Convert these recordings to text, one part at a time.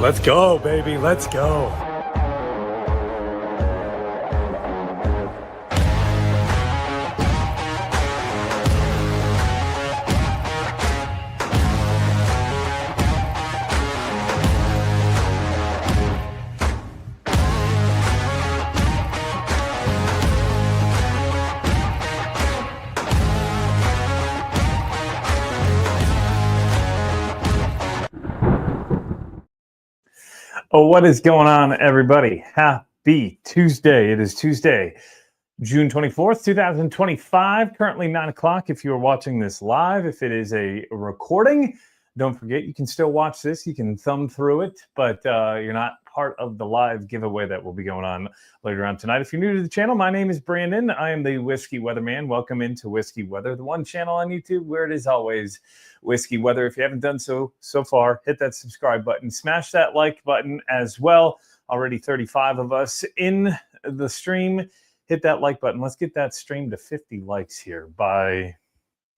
Let's go, baby. Let's go. Oh, what is going on, everybody? Happy Tuesday. It is Tuesday, June 24th, 2025, currently 9 o'clock if you are watching this live. If it is a recording, don't forget you can still watch this. You can thumb through it, but you're not part of the live giveaway that will be going on later on tonight. If you're new to the channel, my name is Brandon. I am the Whiskey Weatherman. Welcome into Whiskey Weather, the one channel on YouTube where it is always Whiskey Weather. If you haven't done so far, hit that subscribe button, smash that like button as well. Already 35 of us in the stream. Hit that like button. Let's get that stream to 50 likes here by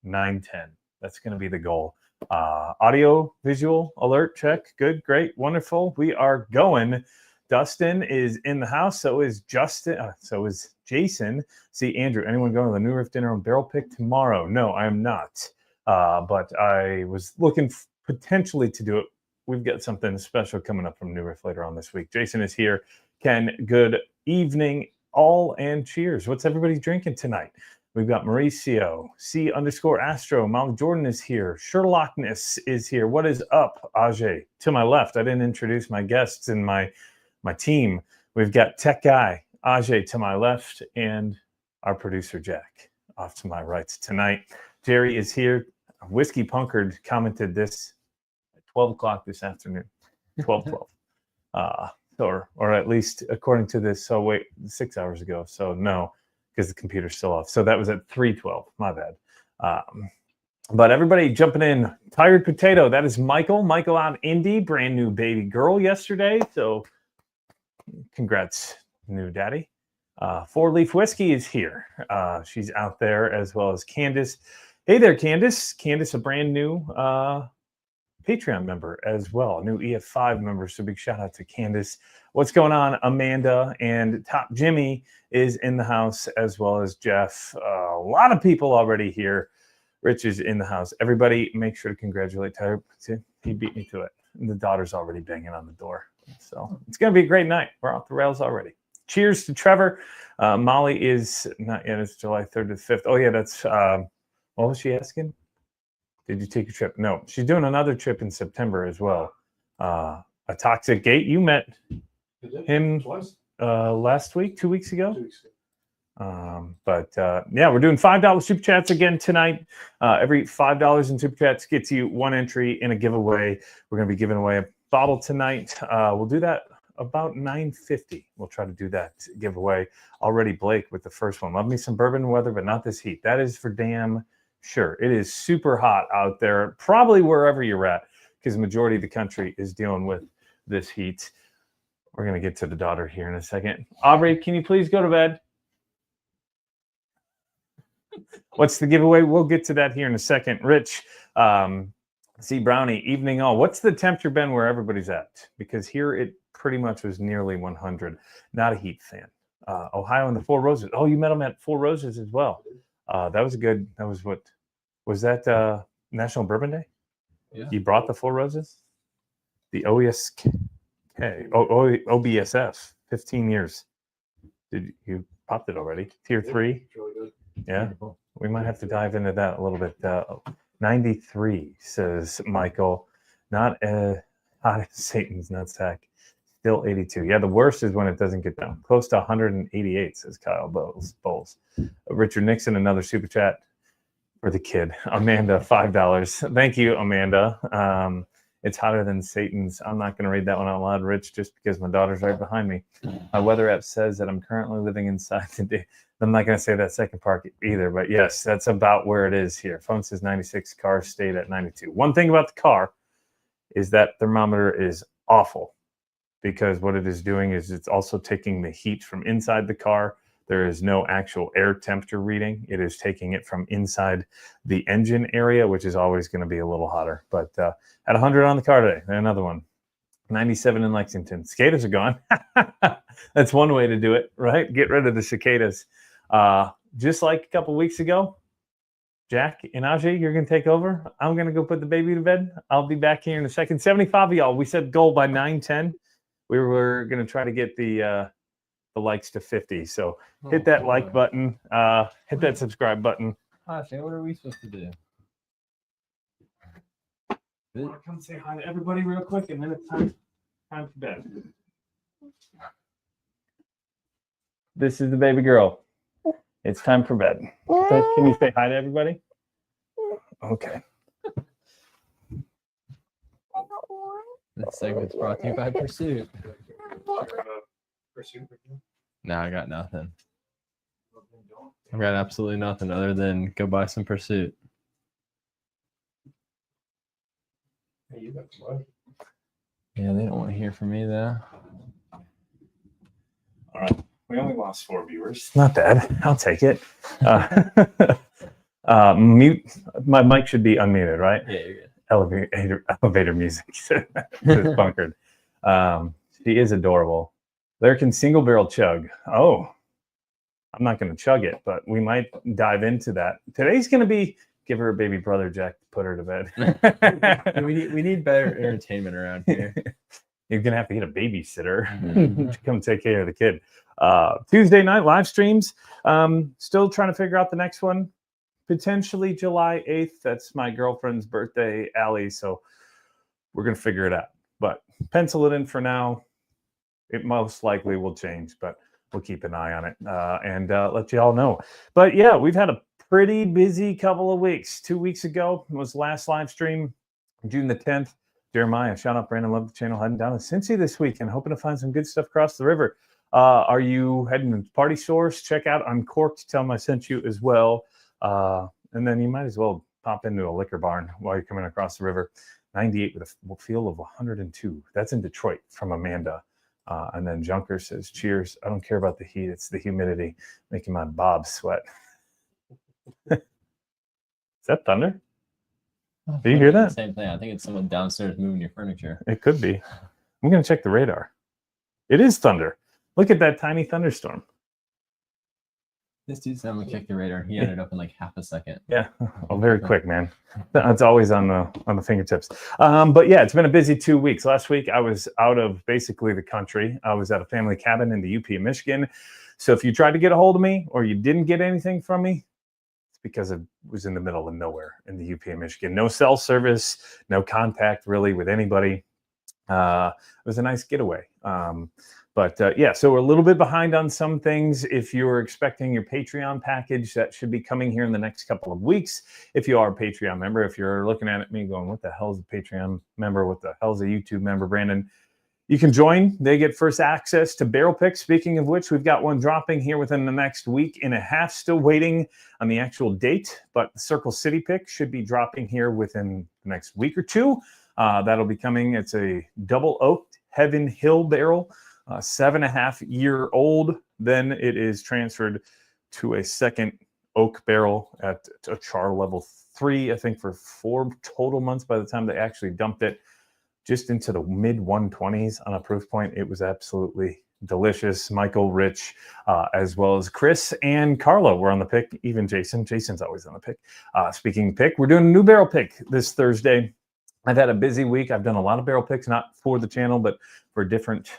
9:10. That's going to be the goal. Audio, visual, alert, check. Good, great, wonderful. We are going. Dustin is in the house. So is Justin. So is Jason. See, Andrew, anyone going to the New Riff dinner on Barrel Pick tomorrow? No, I am not. But I was looking potentially to do it. We've got something special coming up from New Riff later on this week. Jason is here. Ken, good evening all, and cheers. What's everybody drinking tonight? We've got Mauricio, C_Astro, Mount Jordan is here. Sherlockness is here. What is up, Ajay? To my left, I didn't introduce my guests and my team. We've got Tech Guy, Ajay to my left, and our producer, Jack, off to my right tonight. Jerry is here. Whiskey Punkard commented this at 12 o'clock this afternoon. 12:12. Or at least according to this. So wait, 6 hours ago. So no, because the computer's still off. So that was at 3:12. My bad. But everybody jumping in. Tired Potato. That is Michael. Michael out Indy. Brand new baby girl yesterday. So congrats, new daddy. 4-Leaf Whiskey is here. She's out there, as well as Candace. Hey there, Candace. Candace, a brand new Patreon member as well, new EF5 member. So big shout out to Candace. What's going on? Amanda and Top Jimmy is in the house, as well as Jeff. A lot of people already here. Rich is in the house. Everybody, make sure to congratulate Tyler. He beat me to it. And the daughter's already banging on the door. So it's going to be a great night. We're off the rails already. Cheers to Trevor. Molly is not yet. It's July 3rd to 5th. Oh, yeah, that's... what was she asking? Did you take a trip? No, she's doing another trip in September as well. A Toxic Gate. You met him twice. Last week, 2 weeks ago. 2 weeks ago. Yeah, we're doing $5 super chats again tonight. Every $5 in super chats gets you one entry in a giveaway. We're going to be giving away a bottle tonight. We'll do that about 9:50. We'll try to do that giveaway. Already Blake with the first one. Love me some bourbon weather, but not this heat. That is for damn sure. It is super hot out there, probably wherever you're at, because the majority of the country is dealing with this heat. We're going to get to the daughter here in a second. Aubrey, can you please go to bed? What's the giveaway? We'll get to that here in a second. Rich, see Brownie, evening all. What's the temperature been where everybody's at? Because here it pretty much was nearly 100. Not a heat fan. Ohio and the Four Roses. Oh, you met them at Four Roses as well. That was a good, that was what, was that National Bourbon Day? Yeah. You brought the Four Roses? The OESK, OBSF, 15 years. Did you popped it already? Tier 3? It's really good. Yeah, we might have to dive into that a little bit. 93, says Michael. Not as hot as Satan's nutsack. Still 82. Yeah, the worst is when it doesn't get down. Close to 188, says Kyle Bowles. Richard Nixon, another super chat for the kid. Amanda, $5. Thank you, Amanda. It's hotter than Satan's. I'm not going to read that one out loud, Rich, just because my daughter's right behind me. My weather app says that I'm currently living inside today. I'm not going to say that second part either, but yes, that's about where it is here. Phone says 96, car stayed at 92. One thing about the car is that thermometer is awful, because what it is doing is it's also taking the heat from inside the car. There is no actual air temperature reading. It is taking it from inside the engine area, which is always going to be a little hotter. But at 100 on the car today, another one. 97 in Lexington. Cicadas are gone. That's one way to do it, right? Get rid of the cicadas. Just like a couple weeks ago, Jack and Ajay, you're going to take over. I'm going to go put the baby to bed. I'll be back here in a second. 75 of y'all. We set goal by 9:10. We were going to try to get the likes to 50. So hit that like button. Hit that subscribe button. Ajay, what are we supposed to do? I want to come say hi to everybody real quick, and then it's time for bed. This is the baby girl. It's time for bed. Can you say hi to everybody? Okay. This segment's brought to you by Pursuit. No, I got nothing. I've got absolutely nothing other than go buy some Pursuit. Yeah, they don't want to hear from me though. All right. We only lost 4 viewers. Not bad. I'll take it. Mute. My mic should be unmuted, right? Yeah, you're good. Elevator music. It's bunkered. She is adorable. Larrikin single barrel chug. Oh, I'm not going to chug it, but we might dive into that. Today's going to be give her a baby brother, Jack, to put her to bed. we need better entertainment around here. You're going to have to get a babysitter to come take care of the kid. Tuesday night live streams. Still trying to figure out the next one. Potentially July 8th. That's my girlfriend's birthday, Allie. So we're going to figure it out. But pencil it in for now. It most likely will change, but we'll keep an eye on it and let you all know. But yeah, we've had a pretty busy couple of weeks. 2 weeks ago was last live stream, June the 10th. Jeremiah, shout out Brandon, love the channel, heading down to Cincy this weekend, hoping to find some good stuff across the river. Are you heading to party stores? Check out Uncorked, tell them I sent you as well. And then you might as well pop into a liquor barn while you're coming across the river. 98 with a feel of 102. That's in Detroit from Amanda. And then Junker says, cheers. I don't care about the heat. It's the humidity making my bob sweat. Is that thunder? Do you hear that? Same thing. I think it's someone downstairs moving your furniture. It could be. I'm going to check the radar. It is thunder. Look at that tiny thunderstorm. This dude said I'm going to check the radar. He ended up in like half a second. Yeah. Oh, very quick, man. It's always on the fingertips. But yeah, it's been a busy 2 weeks. Last week, I was out of basically the country. I was at a family cabin in the UP of Michigan. So if you tried to get a hold of me or you didn't get anything from me, because it was in the middle of nowhere in the UP of Michigan. No cell service, no contact really with anybody. It was a nice getaway. Yeah, so we're a little bit behind on some things. If you're expecting your Patreon package, that should be coming here in the next couple of weeks. If you are a Patreon member, if you're looking at me going, what the hell is a Patreon member? What the hell is a YouTube member, Brandon? You can join. They get first access to barrel picks. Speaking of which, we've got one dropping here within the next week and a half. Still waiting on the actual date, but the Circle City pick should be dropping here within the next week or two. That'll be coming. It's a double oaked Heaven Hill barrel, 7.5-year-old. Then it is transferred to a second oak barrel at a char level 3, I think, for 4 total months by the time they actually dumped it. Just into the mid 120s on a proof point. It was absolutely delicious. Michael, Rich, as well as Chris and Carlo were on the pick. Even Jason. Jason's always on the pick. Speaking pick, we're doing a new barrel pick this Thursday. I've had a busy week. I've done a lot of barrel picks, not for the channel, but for different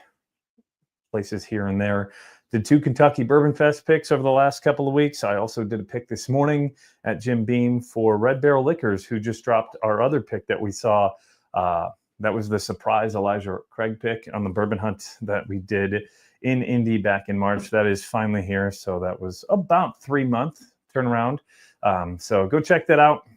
places here and there. Did 2 Kentucky Bourbon Fest picks over the last couple of weeks. I also did a pick this morning at Jim Beam for Red Barrel Liquors, who just dropped our other pick that we saw. That was the surprise Elijah Craig pick on the bourbon hunt that we did in Indy back in March. That is finally here. So that was about 3-month turnaround. So go check that out.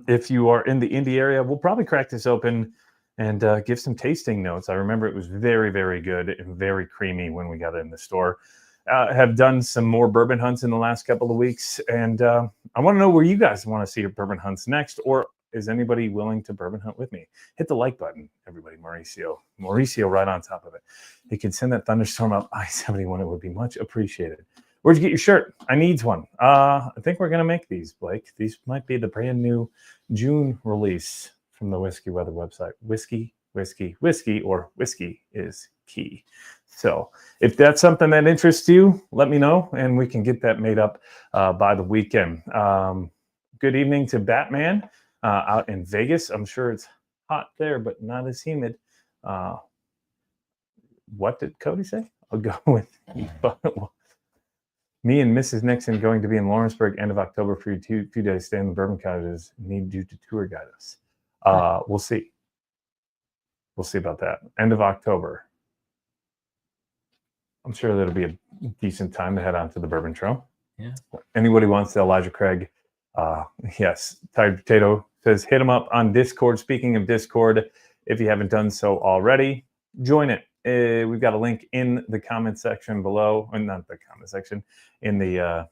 If you are in the Indy area, we'll probably crack this open and give some tasting notes. I remember it was very, very good and very creamy when we got it in the store. Have done some more bourbon hunts in the last couple of weeks. And I want to know where you guys want to see your bourbon hunts next, or is anybody willing to bourbon hunt with me? Hit the like button, everybody. Mauricio right on top of it. You can send that thunderstorm up I-71. It would be much appreciated. Where'd you get your shirt? I needs one. I think we're going to make these, Blake. These might be the brand new June release from the Whiskey Weather website. Whiskey whiskey, or whiskey is key. So if that's something that interests you, let me know, and we can get that made up by the weekend. Good evening to Batman out in Vegas. I'm sure it's hot there, but not as humid. What did Cody say? I'll go with me and Mrs. Nixon going to be in Lawrenceburg end of October for your two days. Stay in the Bourbon Cottages. Need you to tour guide us. We'll see. We'll see about that. End of October. I'm sure that'll be a decent time to head on to the Bourbon Trail. Yeah. Anybody wants to Elijah Craig? Yes. Tired Potato says hit him up on Discord. Speaking of Discord, if you haven't done so already, join it. We've got a link in the comment section below, or not the comment section, in the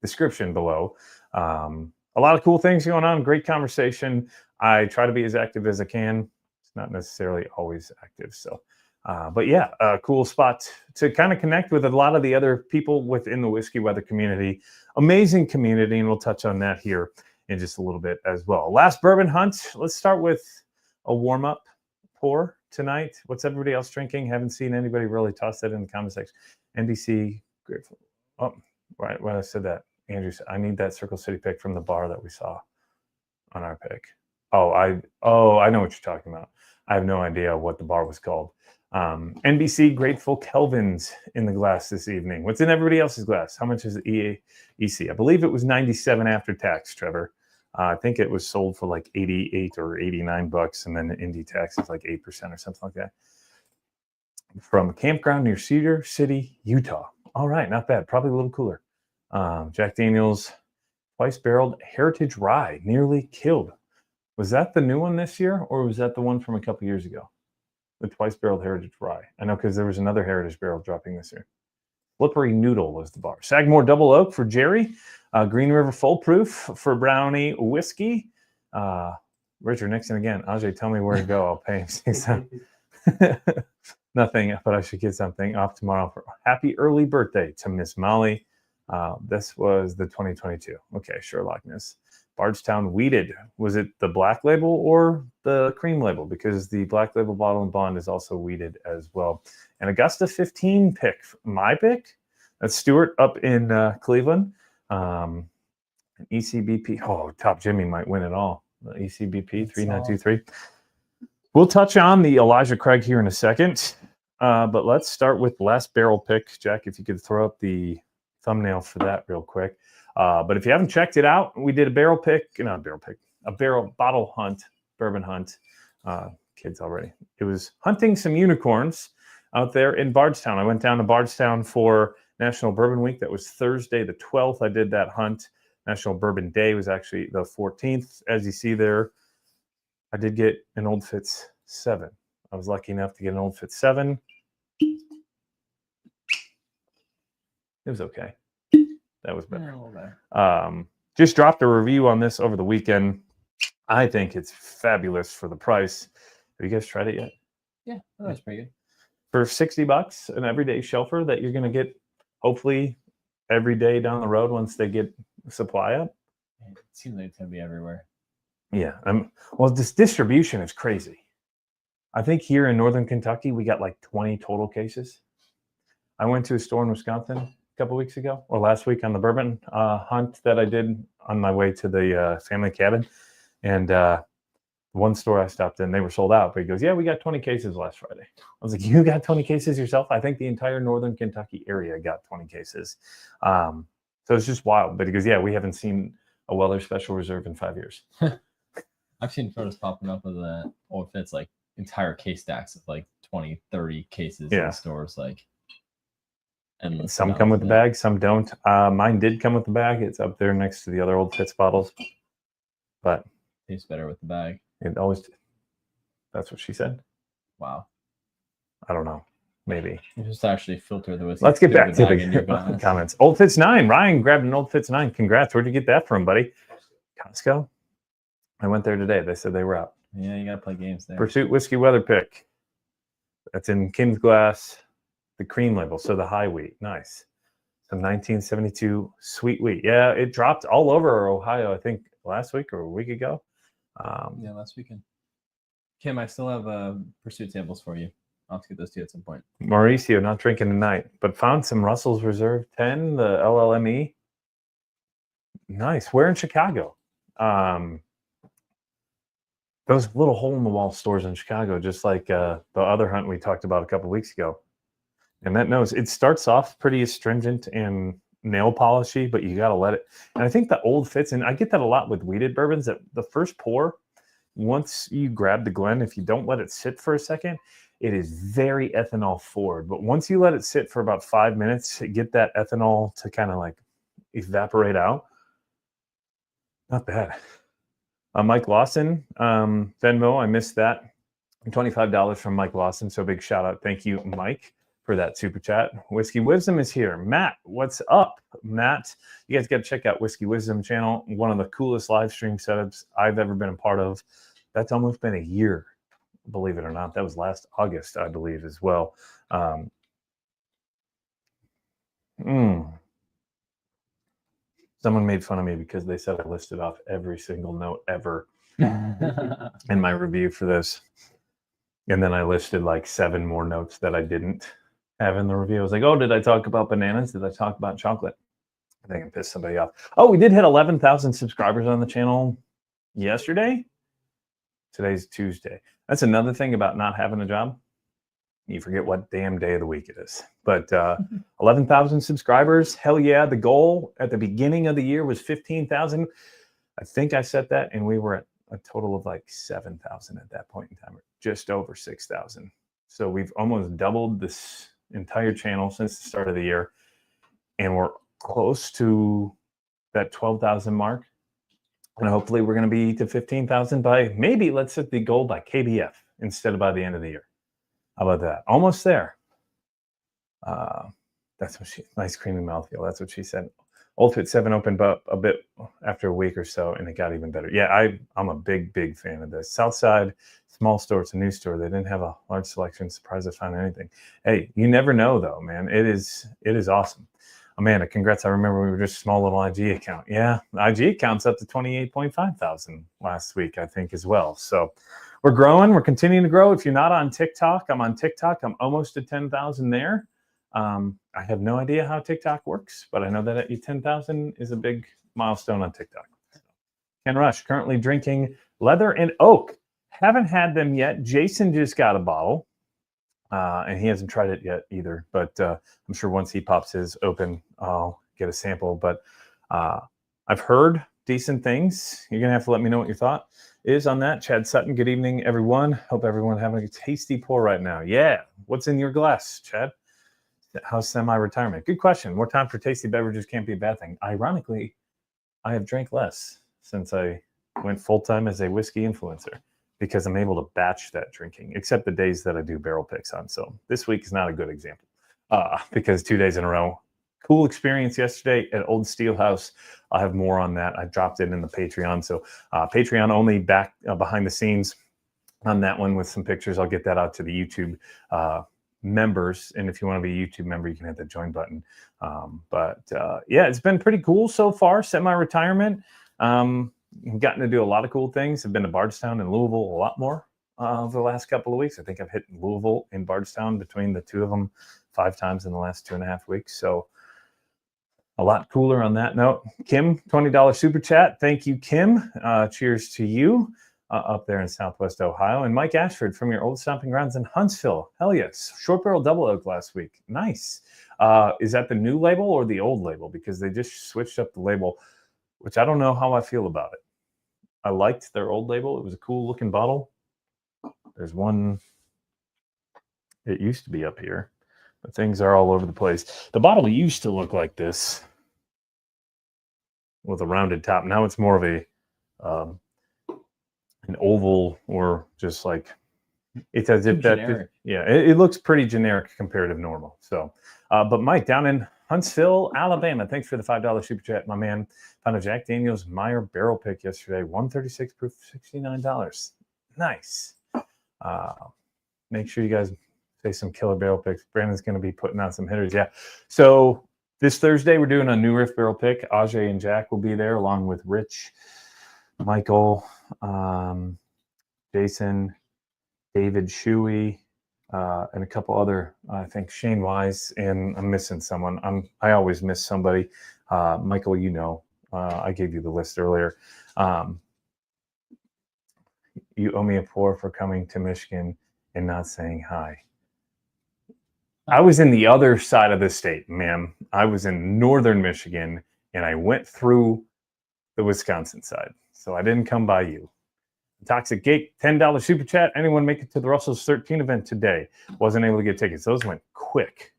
description below. A lot of cool things going on. Great conversation. I try to be as active as I can. It's not necessarily always active. So, but yeah, a cool spot to kind of connect with a lot of the other people within the Whiskey Weather community. Amazing community, and we'll touch on that here in just a little bit as well. Last bourbon hunt. Let's start with a warm-up pour tonight. What's everybody else drinking? Haven't seen anybody really toss that in the comment section. NBC, grateful. Oh, right when I said that, Andrew said, I need that Circle City pick from the bar that we saw on our pick. I know what you're talking about. I have no idea what the bar was called. NBC Grateful Kelvin's in the glass this evening. What's in everybody else's glass? How much is the EC? I believe it was 97 after tax, Trevor. I think it was sold for like 88 or 89 bucks, and then the Indy tax is like 8% or something like that. From a campground near Cedar City, Utah. All right, not bad. Probably a little cooler. Jack Daniel's twice barreled Heritage Rye, nearly killed. Was that the new one this year, or was that the one from a couple years ago? The twice barreled Heritage Rye. I know because there was another Heritage barrel dropping this year. Slippery Noodle was the bar. Sagamore Double Oak for Jerry. Green River Full Proof for Brownie Whiskey. Richard Nixon again. Ajay, tell me where to go. I'll pay him 6 cents. Nothing, but I should get something off tomorrow. For happy early birthday to Miss Molly. This was the 2022. Okay, Sherlockness. Bardstown Weeded. Was it the black label or the cream label? Because the black label bottle and bond is also weeded as well. An Augusta 15 pick. My pick. That's Stuart up in Cleveland. An ECBP. Oh, Top Jimmy might win it all. The ECBP 3923. We'll touch on the Elijah Craig here in a second. But let's start with last barrel pick. Jack, if you could throw up the thumbnail for that real quick. But if you haven't checked it out, we did a barrel bottle hunt, bourbon hunt. Kids already. It was hunting some unicorns out there in Bardstown. I went down to Bardstown for National Bourbon Week. That was Thursday the 12th. I did that hunt. National Bourbon Day was actually the 14th. As you see there, I did get an Old Fitz 7. I was lucky enough to get an Old Fitz 7. It was okay. That was better. Just dropped a review on this over the weekend. I think it's fabulous for the price. Have you guys tried it yet? Yeah, that's pretty good. For $60, an everyday shelfer that you're going to get hopefully every day down the road once they get supply up. It seems like it's going to be everywhere. Yeah. Well, this distribution is crazy. I think here in Northern Kentucky, we got like 20 total cases. I went to a store in Wisconsin a couple weeks ago, or last week on the bourbon hunt that I did on my way to the family cabin. And one store I stopped in, they were sold out. But he goes, yeah, we got 20 cases last Friday. I was like, you got 20 cases yourself? I think the entire Northern Kentucky area got 20 cases. So it's just wild. But he goes, yeah, we haven't seen a Weller Special Reserve in 5 years. I've seen photos popping up of the Old Fitz, like entire case stacks of like 20, 30 cases in the stores. Like, and some come with the bag, some don't. Mine did come with the bag. It's up there next to the other Old Fitz bottles. But tastes better with the bag. It always did. That's what she said. Wow. I don't know. Maybe. You just actually filter the whiskey. Let's get back to the comments. Old Fitz 9. Ryan grabbed an Old Fitz 9. Congrats. Where'd you get that from, buddy? Costco? I went there today. They said they were out. Yeah, you got to play games there. Pursuit Whiskey Weather Pick. That's in Kim's glass. The cream label. So the high wheat. Nice. Some 1972 sweet wheat. Yeah, it dropped all over Ohio, I think, last week or a week ago. Yeah, last weekend. Kim, I still have pursuit samples for you. I'll have to get those to you at some point. Mauricio, not drinking tonight, but found some Russell's Reserve 10, the LLME. Nice. Where in Chicago? Those little hole-in-the-wall stores in Chicago, just like the other hunt we talked about a couple weeks ago. And that nose, it starts off pretty astringent and nail polishy, but you got to let it. And I think the Old Fitz, and I get that a lot with wheated bourbons, that the first pour, once you grab the Glen, if you don't let it sit for a second, it is very ethanol forward. But once you let it sit for about 5 minutes, get that ethanol to kind of like evaporate out. Not bad. Mike Lawson, Venmo, I missed that. $25 from Mike Lawson. So big shout out. Thank you, Mike, for that super chat. Whiskey Wisdom is here. Matt, what's up? Matt, you guys got to check out Whiskey Wisdom channel. One of the coolest live stream setups I've ever been a part of. That's almost been a year, believe it or not. That was last August, I believe, as well. Someone made fun of me because they said I listed off every single note ever in my review for this. And then I listed like 7 more notes that I didn't have in the review. I was like, oh, did I talk about bananas? Did I talk about chocolate? I think I pissed somebody off. Oh, we did hit 11,000 subscribers on the channel yesterday. Today's Tuesday. That's another thing about not having a job. You forget what damn day of the week it is. But 11,000 subscribers, hell yeah. The goal at the beginning of the year was 15,000. I think I set that, and we were at a total of like 7,000 at that point in time, just over 6,000. So we've almost doubled this entire channel since the start of the year, and we're close to that 12,000 mark. And hopefully we're going to be to 15,000 by maybe, let's set the goal by KBF instead of by the end of the year. How about that? Almost there. That's what nice creamy mouthfeel. That's what she said. Old Fit 7 opened up a bit after a week or so, and it got even better. Yeah, I'm a big fan of this. Southside, small store, it's a new store. They didn't have a large selection. Surprised I found anything. Hey, you never know though, man. It is awesome. Amanda, congrats. I remember we were just a small little IG account. Yeah, the IG account's up to 28.5 thousand last week, I think, as well. So we're growing. We're continuing to grow. If you're not on TikTok, I'm on TikTok. I'm almost at 10,000 there. I have no idea how TikTok works, but I know that at 10,000 is a big milestone on TikTok. Ken Rush, currently drinking Leather and Oak. Haven't had them yet. Jason just got a bottle, and he hasn't tried it yet either. But I'm sure once he pops his open, I'll get a sample. But I've heard decent things. You're going to have to let me know what your thought is on that. Chad Sutton, good evening, everyone. Hope everyone having a tasty pour right now. Yeah. What's in your glass, Chad? How's semi-retirement? Good question. More time for tasty beverages can't be a bad thing. Ironically, I have drank less since I went full-time as a whiskey influencer because I'm able to batch that drinking, except the days that I do barrel picks on. So this week is not a good example because 2 days in a row. Cool experience yesterday at Old Steelhouse. I'll have more on that. I dropped it in the Patreon. So Patreon only back behind the scenes on that one with some pictures. I'll get that out to the YouTube members, and if you want to be a YouTube member, you can hit the join button. Yeah, it's been pretty cool so far. Semi-retirement. I've gotten to do a lot of cool things. I've been to Bardstown and Louisville a lot more over the last couple of weeks. I think I've hit Louisville and Bardstown between the two of them 5 times in the last 2.5 weeks. So a lot cooler on that note. Kim, $20 super chat. Thank you, Kim. Cheers to you. Up there in Southwest Ohio. And Mike Ashford from your old stomping grounds in Huntsville. Hell yes. Short Barrel Double Oak last week. Nice. Is that the new label or the old label? Because they just switched up the label, which I don't know how I feel about it. I liked their old label. It was a cool looking bottle. There's one. It used to be up here, but things are all over the place. The bottle used to look like this with a rounded top. Now it's more of a an oval, or just like it's as if that it looks pretty generic compared to normal. So but Mike down in Huntsville, Alabama, thanks for the $5 super chat, my man. Found a Jack Daniels Meyer barrel pick yesterday, 136 proof, $69. Nice. Make sure you guys say some killer barrel picks. Brandon's going to be putting out some hitters. Yeah, so this Thursday we're doing a new Riff barrel pick. Ajay and Jack will be there along with Rich, Michael, Jason, David Shuey, and a couple other, I think Shane Wise, and I'm missing someone. I always miss somebody. Michael, you know, I gave you the list earlier. You owe me a pour for coming to Michigan and not saying hi. I was in the other side of the state, ma'am. I was in northern Michigan, and I went through the Wisconsin side. So I didn't come by you. Toxic Gate, $10 super chat. Anyone make it to the Russell's 13 event today? Wasn't able to get tickets. Those went quick.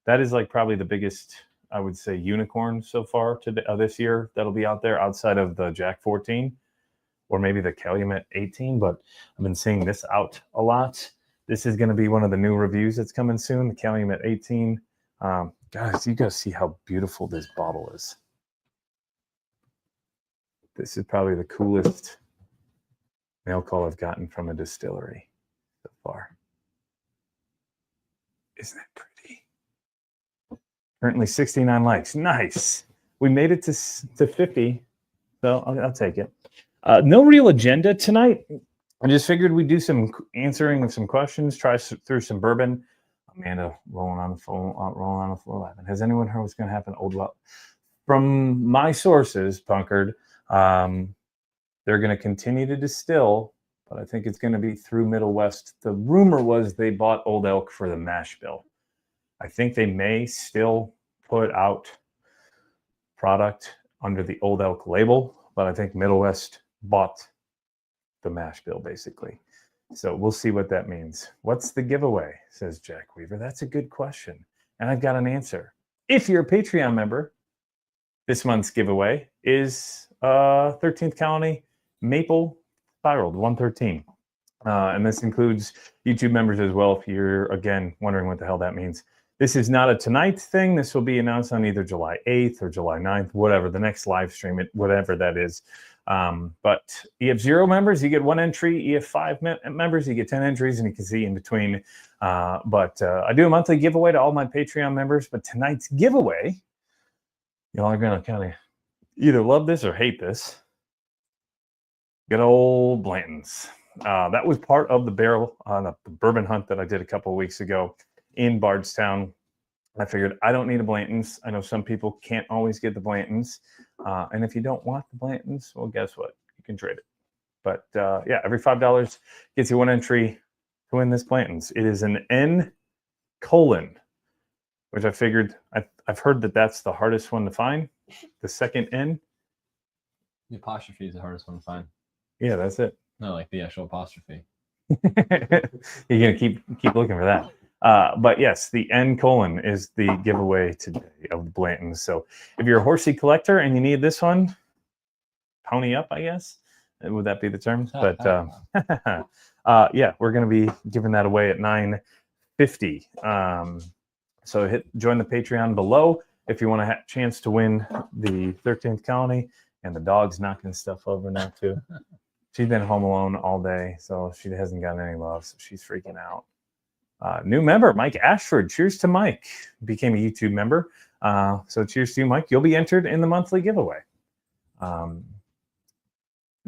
That is like probably the biggest, I would say, unicorn so far today, this year that'll be out there outside of the Jack 14 or maybe the Calumet 18. But I've been seeing this out a lot. This is going to be one of the new reviews that's coming soon, the Calumet 18. Guys, you guys see how beautiful this bottle is. This is probably the coolest mail call I've gotten from a distillery so far. Isn't that pretty? Currently 69 likes. Nice. We made it to 50, so I'll take it. No real agenda tonight. I just figured we'd do some answering of some questions, try through some bourbon. Amanda rolling on the phone, rolling on the floor laughing. Has anyone heard what's going to happen? From my sources, Punkard, they're going to continue to distill, but I think it's going to be through Middle West. The rumor was they bought Old Elk for the mash bill. I think they may still put out product under the Old Elk label, but I think Middle West bought the mash bill, basically. So we'll see what that means. What's the giveaway, says Jack Weaver. That's a good question, and I've got an answer. If you're a Patreon member, this month's giveaway is 13th Colony Maple Spiraled 113. And this includes YouTube members as well, if you're, again, wondering what the hell that means. This is not a tonight thing. This will be announced on either July 8th or July 9th, whatever, the next live stream, whatever that is. But you have 0 members, you get 1 entry. You have 5 members, you get 10 entries, and you can see in between. But I do a monthly giveaway to all my Patreon members. But tonight's giveaway, y'all are going to kind of either love this or hate this. Good old Blantons. That was part of the barrel on the bourbon hunt that I did a couple of weeks ago in Bardstown. I figured I don't need a Blanton's. I know some people can't always get the Blanton's. And if you don't want the Blanton's, well, guess what? You can trade it. But yeah, every $5 gets you 1 entry to win this Blanton's. It is an N colon, which I figured, I've heard that that's the hardest one to find. The second N. The apostrophe is the hardest one to find. Yeah, that's it. No, like the actual apostrophe. You're going to keep looking for that. But yes, the N colon is the giveaway today of the Blantons. So if you're a horsey collector and you need this one, pony up, I guess. Would that be the term? But yeah, we're going to be giving that away at $9.50. So join the Patreon below if you want a chance to win the 13th Colony. And the dog's knocking stuff over now too. She's been home alone all day, so she hasn't gotten any love, so she's freaking out. New member, Mike Ashford. Cheers to Mike. Became a YouTube member. So cheers to you, Mike. You'll be entered in the monthly giveaway.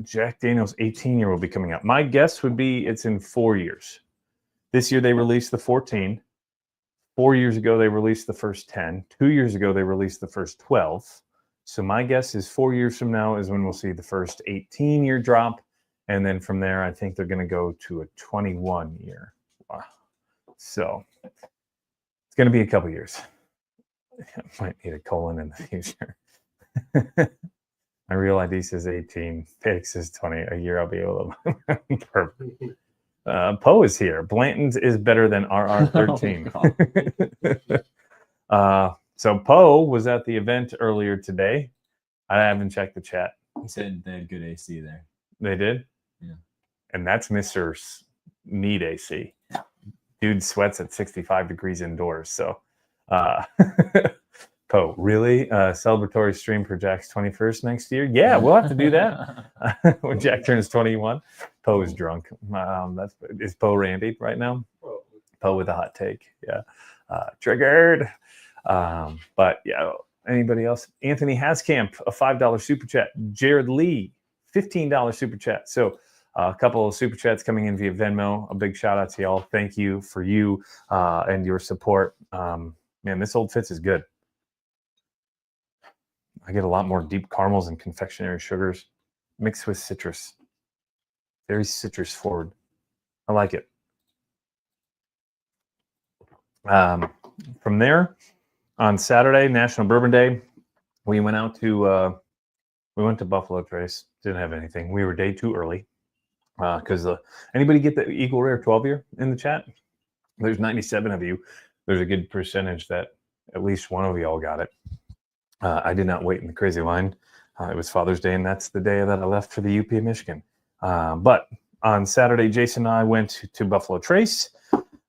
Jack Daniels 18-year will be coming out. My guess would be it's in 4 years. This year they released the 14. 4 years ago they released the first 10. 2 years ago they released the first 12. So my guess is 4 years from now is when we'll see the first 18-year drop. And then from there, I think they're going to go to a 21-year. Wow. So it's going to be a couple years. I might need a colon in the future. My real ID says 18. Pig says 20. A year I'll be able to. Perfect. Poe is here. Blanton's is better than RR13. So Poe was at the event earlier today. I haven't checked the chat. He said they had good AC there. They did? Yeah. And that's Mr. Need AC. Dude sweats at 65 degrees indoors. So, Poe, really? Celebratory stream for Jack's 21st next year? Yeah, we'll have to do that. When Jack turns 21. Poe is drunk. Is Poe Randy right now? Poe with a hot take. Yeah. Triggered. But yeah, anybody else? Anthony Hascamp, a $5 super chat. Jared Lee, $15 super chat. So A couple of super chats coming in via Venmo. A big shout out to y'all. Thank you for you and your support. Man, this Old Fitz is good. I get a lot more deep caramels and confectionery sugars mixed with citrus. Very citrus forward. I like it. From there, on Saturday, National Bourbon Day, we went out to Buffalo Trace. Didn't have anything. We were day too early because anybody get the Eagle Rare 12 year in the chat? There's 97 of you. There's a good percentage that at least one of y'all got it. I did not wait in the crazy line. It was Father's Day, and that's the day that I left for the UP of Michigan. But on Saturday, Jason and I went to Buffalo Trace,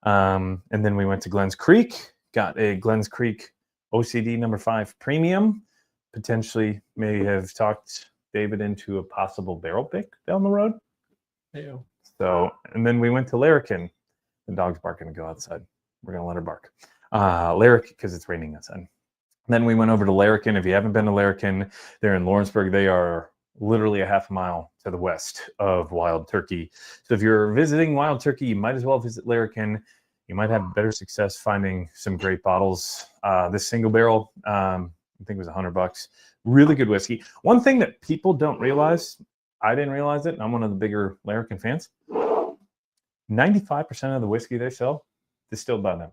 and then we went to Glens Creek, got a Glens Creek OCD number 5 premium. Potentially may have talked David into a possible barrel pick down the road. Yeah. So, and then we went to Larrikin. The dog's barking to go outside. We're going to let her bark. Larrikin, because it's raining outside. Then we went over to Larrikin. If you haven't been to Larrikin, they're in Lawrenceburg. They are literally a half mile to the west of Wild Turkey. So if you're visiting Wild Turkey, you might as well visit Larrikin. You might have better success finding some great bottles. This single barrel, I think it was $100. Really good whiskey. One thing that people don't realize, I didn't realize it, and I'm one of the bigger Larrikin fans, 95% of the whiskey they sell distilled by them.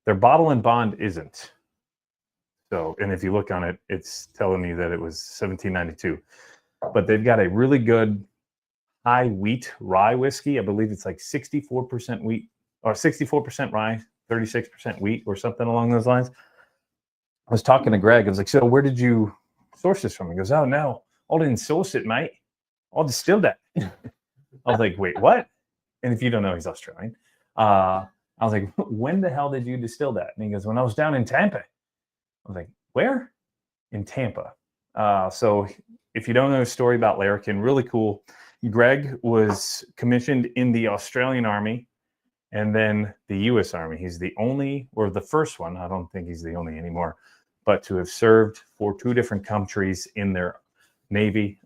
Their bottle and bond isn't. So, and if you look on it, it's telling me that it was 1792. But they've got a really good high wheat rye whiskey. I believe it's like 64% wheat or 64% rye, 36% wheat or something along those lines. I was talking to Greg. I was like, so where did you source this from? He goes, oh, no, I didn't source it, mate. I'll distill that. I was like, wait, what? And if you don't know, he's Australian. I was like, when the hell did you distill that? And he goes, when I was down in Tampa. I was like, where? In Tampa. So if you don't know the story about Larrikin, really cool. Greg was commissioned in the Australian Army and then the U.S. Army. He's the only, or the first one, I don't think he's the only anymore, but to have served for 2 different countries in their Navy.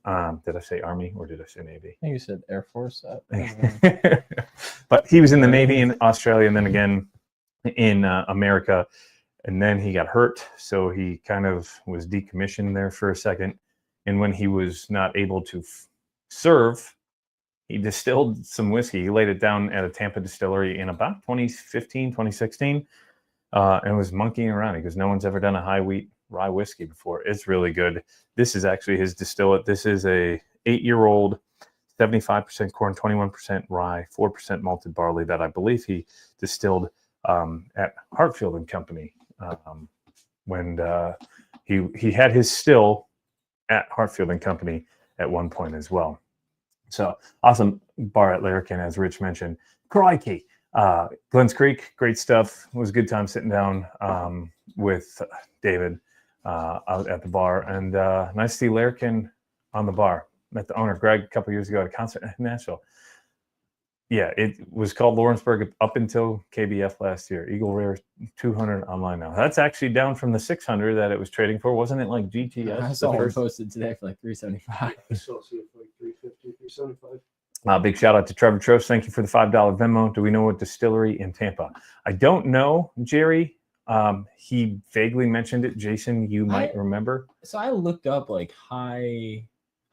Did I say Army or did I say Navy? I think you said Air Force. But he was in the Navy in Australia and then again in America. And then he got hurt. So he kind of was decommissioned there for a second. And when he was not able to serve, he distilled some whiskey. He laid it down at a Tampa distillery in about 2015, 2016, and was monkeying around. He goes, no one's ever done a high wheat rye whiskey before. It's really good. This is actually his distillate. This is a 8-year-old, 75% corn, 21% rye, 4% malted barley that I believe he distilled at Hartfield and Company when he had his still at Hartfield and Company at one point as well. So awesome bar at Larrikin, as Rich mentioned. Crikey. Glens Creek, great stuff. It was a good time sitting down with David out at the bar. And nice to see Larrikin on the bar. Met the owner, Greg, a couple years ago at a concert in Nashville. Yeah, it was called Lawrenceburg up until KBF last year. Eagle Rare 200 online now. That's actually down from the 600 that it was trading for. Wasn't it like GTS? I saw it posted today for like $375. I saw it for like $350, $375. Big shout out to Trevor Trost. Thank you for the $5 Venmo. Do we know what distillery in Tampa? I don't know, Jerry. He vaguely mentioned it. Jason, you might remember. So I looked up like high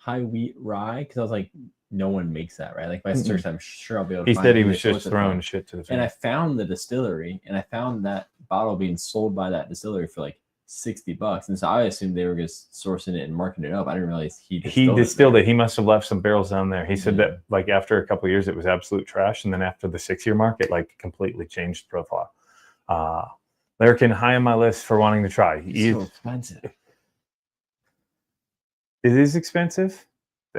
wheat rye because I was like, no one makes that, right? Like if I search, I'm sure I'll be able to He find said it. he was just throwing shit to the And I found the distillery and I found that bottle being sold by that distillery for like $60. And so I assumed they were just sourcing it and marketing it up. I didn't realize he distilled it. He must have left some barrels down there. He said that like after a couple of years, it was absolute trash. And then after the 6-year mark, it like completely changed profile. Larrikin, high on my list for wanting to try. It's so expensive. It is expensive.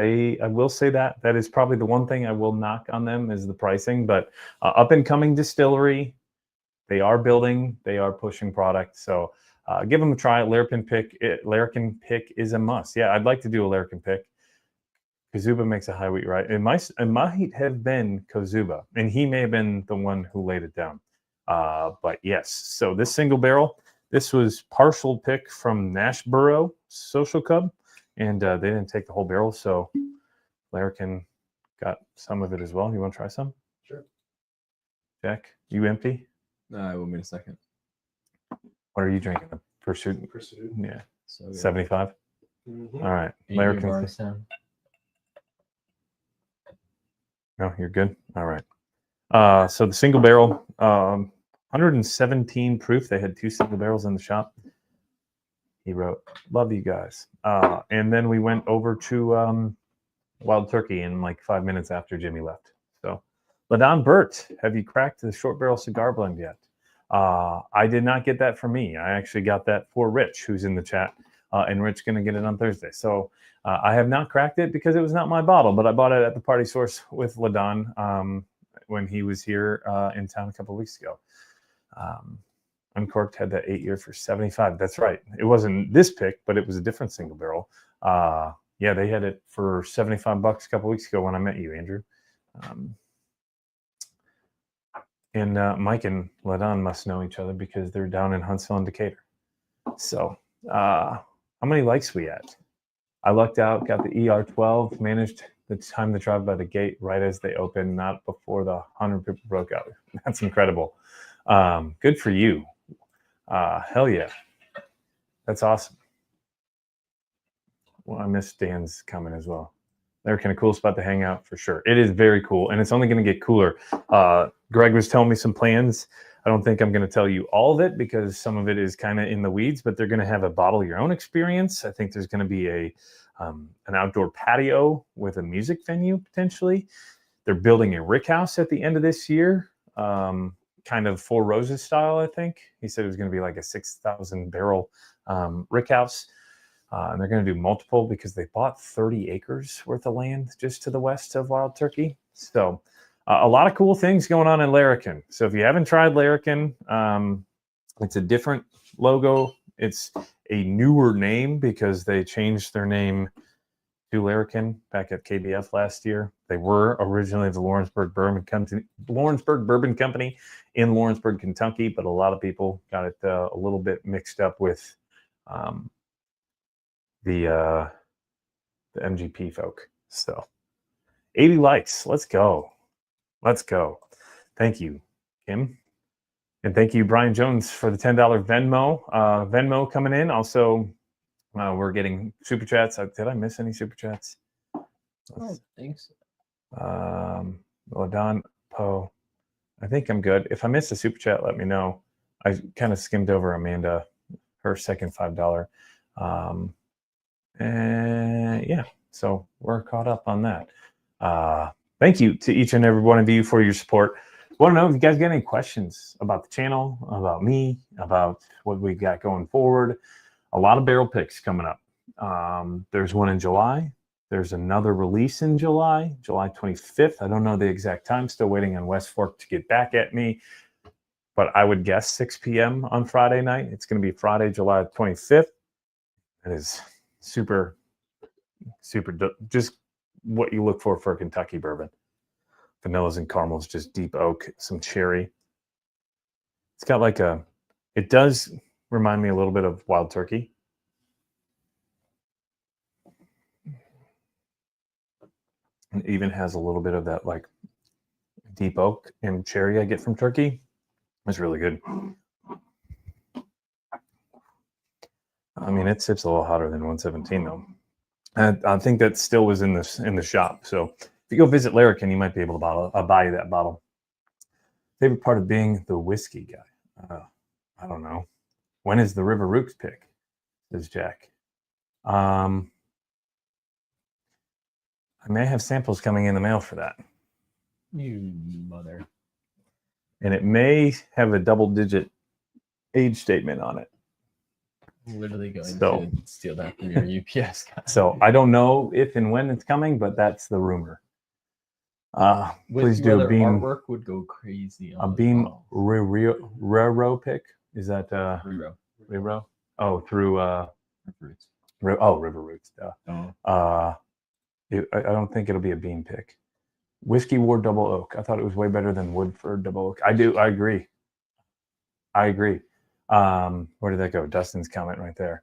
I will say that is probably the one thing I will knock on them is the pricing, but up and coming distillery, they are building, they are pushing product. So give them a try. Larrikin pick is a must. Yeah, I'd like to do a Larrikin pick. Kozuba makes a high wheat, right? It might have been Kozuba, and he may have been the one who laid it down. But yes, so this single barrel, this was partial pick from Nashborough Social Cub. And they didn't take the whole barrel, so Larrikin got some of it as well. You want to try some? Sure. Jack, you empty? No, I will wait a second. What are you drinking? The Pursuit? Pursuit. Yeah. So good. 75? Mhm. All right. Ain't you Larrikin. Bardstown? No, you're good. All right. So the single barrel, 117 proof. They had 2 single barrels in the shop. He wrote, "Love you guys." And then we went over to Wild Turkey in like 5 minutes after Jimmy left. So, LaDon Burt, have you cracked the short barrel cigar blend yet? I did not get that for me. I actually got that for Rich, who's in the chat, and Rich going to get it on Thursday. So I have not cracked it because it was not my bottle, but I bought it at the Party Source with LaDon when he was here in town a couple of weeks ago. Uncorked had that 8-year for 75. That's right. It wasn't this pick, but it was a different single barrel. Yeah, they had it for $75 a couple of weeks ago when I met you, Andrew. And Mike and LaDon must know each other because they're down in Huntsville and Decatur. So how many likes we at? I lucked out, got the ER12, managed the time to drive by the gate right as they opened, not before the 100 people broke out. That's incredible. Good for you. Hell yeah. That's awesome. Well, I miss Dan's comment as well. They're kind of cool spot to hang out for sure. It is very cool, and it's only going to get cooler. Greg was telling me some plans. I don't think I'm going to tell you all of it because some of it is kind of in the weeds, but they're going to have a bottle your own experience. I think there's going to be an outdoor patio with a music venue potentially. They're building a rick house at the end of this year, kind of Four Roses style, I think. He said it was going to be like a 6,000 barrel rick house. And they're going to do multiple because they bought 30 acres worth of land just to the west of Wild Turkey. So a lot of cool things going on in Larrikin. So if you haven't tried Larrikin, it's a different logo. It's a newer name because they changed their name to Larrikin back at KBF last year. They were originally the Lawrenceburg Bourbon Company in Lawrenceburg, Kentucky, but a lot of people got it a little bit mixed up with the MGP folk. So 80 likes. Let's go. Let's go. Thank you, Kim. And thank you, Brian Jones, for the $10 Venmo. Venmo coming in. Also, we're getting super chats. Did I miss any super chats? I don't think so. Don Poe. I think I'm good. If I missed a super chat, let me know. I kind of skimmed over Amanda, her second $5. And yeah, so we're caught up on that. Thank you to each and every one of you for your support. Want to know if you guys got any questions about the channel, about me, about what we got going forward. A lot of barrel picks coming up. There's one in July. There's another release in July 25th. I don't know the exact time. Still waiting on West Fork to get back at me. But I would guess 6 p.m. on Friday night. It's going to be Friday, July 25th. It is super just what you look for a Kentucky bourbon. Vanillas and caramels, just deep oak, some cherry. It's got like it does remind me a little bit of Wild Turkey. It even has a little bit of that like deep oak and cherry I get from Turkey. It's really good. I mean, it sips a little hotter than 117 though. And I think that still was in the shop. So if you go visit Larrikin, you might be able to buy you that bottle. Favorite part of being the whiskey guy? I don't know. When is the River Rooks pick? Says Jack. I may have samples coming in the mail for that. You mother. And it may have a double-digit age statement on it. Literally going to steal that from your UPS guy. So I don't know if and when it's coming, but that's the rumor. Please do a bean. Artwork would go crazy. A bean Rero pick. Is that Rero? Oh, through River Roots. River Roots. Oh. I don't think it'll be a bean pick. Whiskey War Double Oak. I thought it was way better than Woodford Double Oak. I agree. Where did that go? Dustin's comment right there.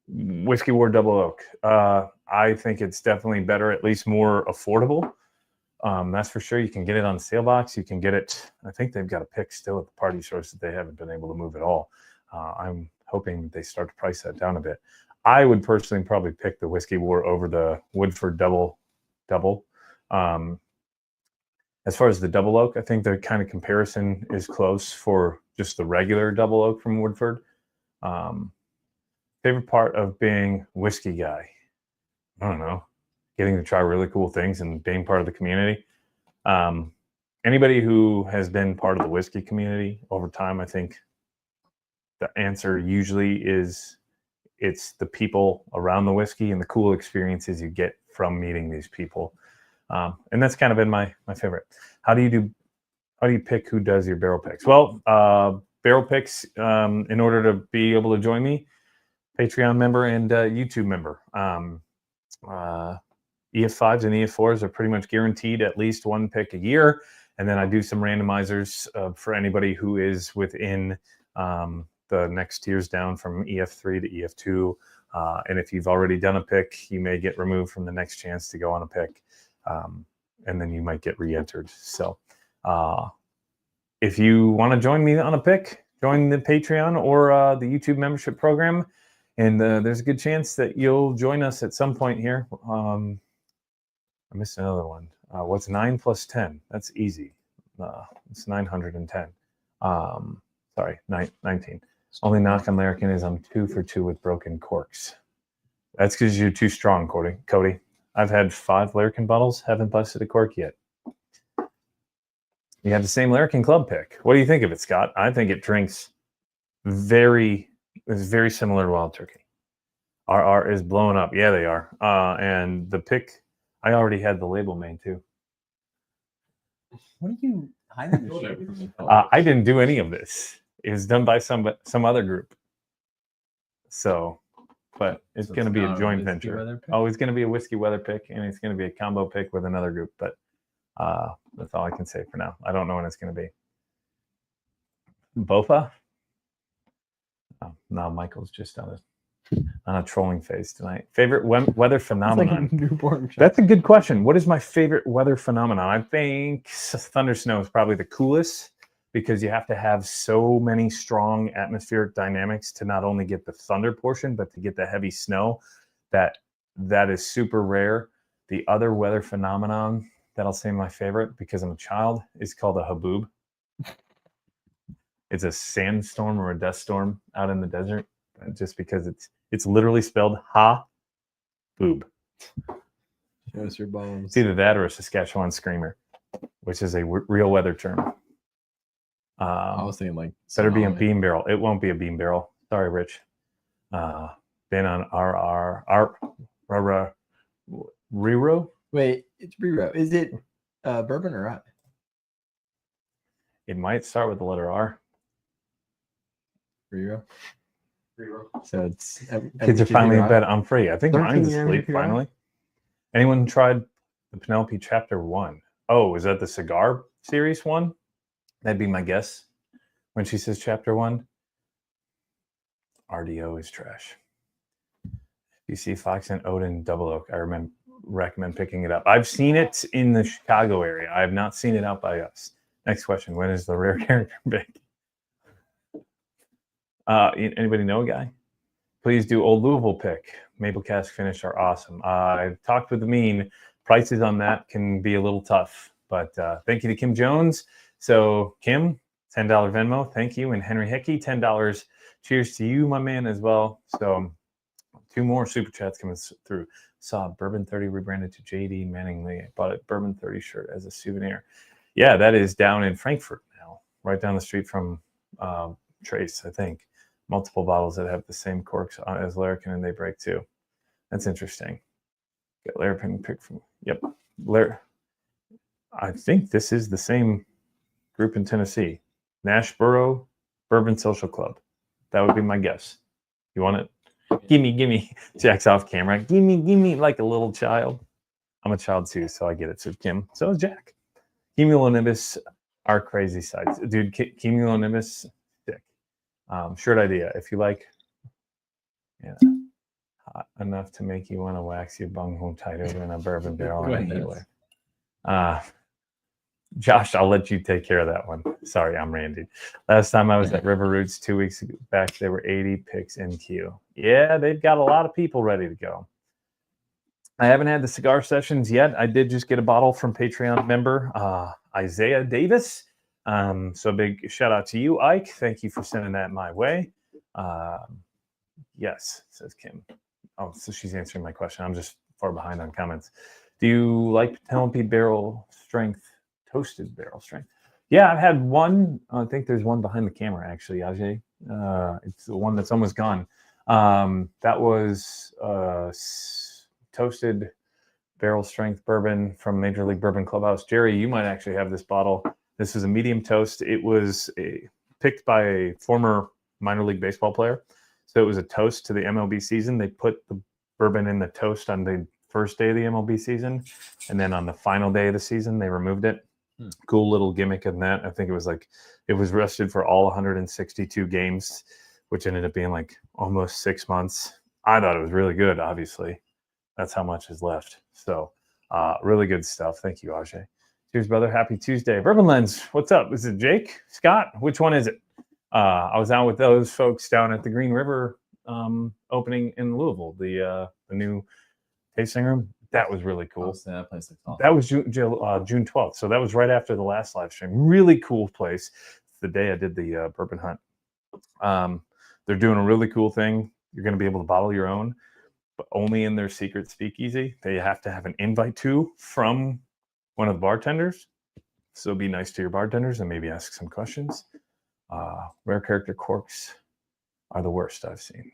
Whiskey War Double Oak. I think it's definitely better, at least more affordable. That's for sure. You can get it on sale box. You can get it. I think they've got a pick still at the party stores that they haven't been able to move at all. I'm hoping they start to price that down a bit. I would personally probably pick the Whiskey War over the Woodford Double. As far as the Double Oak, I think the kind of comparison is close for just the regular Double Oak from Woodford. Favorite part of being whiskey guy? I don't know. Getting to try really cool things and being part of the community. Anybody who has been part of the whiskey community over time, I think the answer usually is it's the people around the whiskey and the cool experiences you get from meeting these people. And that's kind of been my favorite. How do you pick who does your barrel picks? Well, barrel picks, in order to be able to join me, Patreon member and YouTube member. EF5s and EF4s are pretty much guaranteed at least one pick a year. And then I do some randomizers for anybody who is within the next tiers down from EF3 to EF2. And if you've already done a pick, you may get removed from the next chance to go on a pick. And then you might get re-entered. So if you want to join me on a pick, join the Patreon or the YouTube membership program. And there's a good chance that you'll join us at some point here. I missed another one. What's 9 plus 10? That's easy. It's 910. Sorry, 19. Only knock on Larrikin is I'm 2 for 2 with broken corks. That's because you're too strong, Cody. I've had 5 Larrikin bottles, haven't busted a cork yet. You have the same Larrikin Club pick. What do you think of it, Scott? I think it drinks it's very similar to Wild Turkey. RR is blowing up. Yeah, they are. And the pick, I already had the label made too. What are you hiding the shit from me? I didn't do any of this. It was done by some other group. So, but it's going to be a joint venture. Oh, it's going to be a whiskey weather pick, and it's going to be a combo pick with another group. But that's all I can say for now. I don't know when it's going to be. Bofa? Oh, no, Michael's just on a trolling phase tonight. Favorite weather phenomenon? Like a newborn child. That's a good question. What is my favorite weather phenomenon? I think thunder snow is probably the coolest because you have to have so many strong atmospheric dynamics to not only get the thunder portion, but to get the heavy snow. That is super rare. The other weather phenomenon that I'll say my favorite, because I'm a child, is called a haboob. It's a sandstorm or a dust storm out in the desert, just because it's literally spelled ha-boob. Show us your bones. It's either that or a Saskatchewan screamer, which is a real weather term. I was thinking like better be a beam barrel. It won't be a beam barrel. Sorry, Rich. Been on Rero. Wait, it's Rero. Is it bourbon or rye? It might start with the letter R. Rero. So it's kids are finally in bed. I'm free. I think mine's asleep finally. Anyone tried the Penelope Chapter 1? Oh, is that the cigar series one? That'd be my guess. When she says Chapter 1, RDO is trash. You see Fox and Odin Double Oak. I recommend picking it up. I've seen it in the Chicago area. I have not seen it out by us. Next question. When is the rare character big? Anybody know a guy? Please do Old Louisville pick. Maple cask finish are awesome. I've talked with the mean. Prices on that can be a little tough. But thank you to Kim Jones. So Kim, $10 Venmo. Thank you. And Henry Hickey, $10. Cheers to you, my man, as well. So 2 more super chats coming through. Saw Bourbon 30 rebranded to JD Manningly. I bought a Bourbon 30 shirt as a souvenir. Yeah, that is down in Frankfurt now, right down the street from Trace, I think. Multiple bottles that have the same corks as Larrikin, and they break too. That's interesting. Get Larrikin pick from. Yep, I think this is the same group in Tennessee. Nashboro Bourbon Social Club. That would be my guess. You want it? Gimme. Jack's off camera. Gimme like a little child. I'm a child too, so I get it. So Kim. So is Jack. Cumulonimbus are crazy sites. Dude, Cumulonimbus, sick. Shirt idea. If you like, yeah. Hot enough to make you want to wax your bunghole tighter than a bourbon barrel on a Goodness. healer. Josh, I'll let you take care of that one. Sorry, I'm Randy. Last time I was at River Roots 2 weeks back, there were 80 picks in queue. Yeah, they've got a lot of people ready to go. I haven't had the cigar sessions yet. I did just get a bottle from Patreon member Isaiah Davis. So big shout out to you, Ike. Thank you for sending that my way. Yes, says Kim. Oh, so she's answering my question. I'm just far behind on comments. Do you like Penelope barrel strength, toasted barrel strength? Yeah, I've had one. I think there's one behind the camera, actually, Ajay. It's the one that's almost gone. That was toasted barrel strength bourbon from Major League Bourbon Clubhouse. Jerry, you might actually have this bottle. This is a medium toast. It was picked by a former minor league baseball player. So it was a toast to the MLB season. They put the bourbon in the toast on the first day of the MLB season. And then on the final day of the season, they removed it. Cool little gimmick in that. I think it was rested for all 162 games, which ended up being like almost 6 months. I thought it was really good, obviously. That's how much is left. So really good stuff. Thank you, Ajay. Cheers, brother. Happy Tuesday. Bourbon Lens, what's up? Is it Jake? Scott? Which one is it? I was out with those folks down at the Green River opening in Louisville, the new tasting room. That was really cool. That place looks awesome. That was June 12th. So that was right after the last live stream. Really cool place. It's the day I did the bourbon hunt. They're doing a really cool thing. You're going to be able to bottle your own, but only in their secret speakeasy. They have to have an invite to from one of the bartenders. So be nice to your bartenders and maybe ask some questions. Rare character corks are the worst I've seen.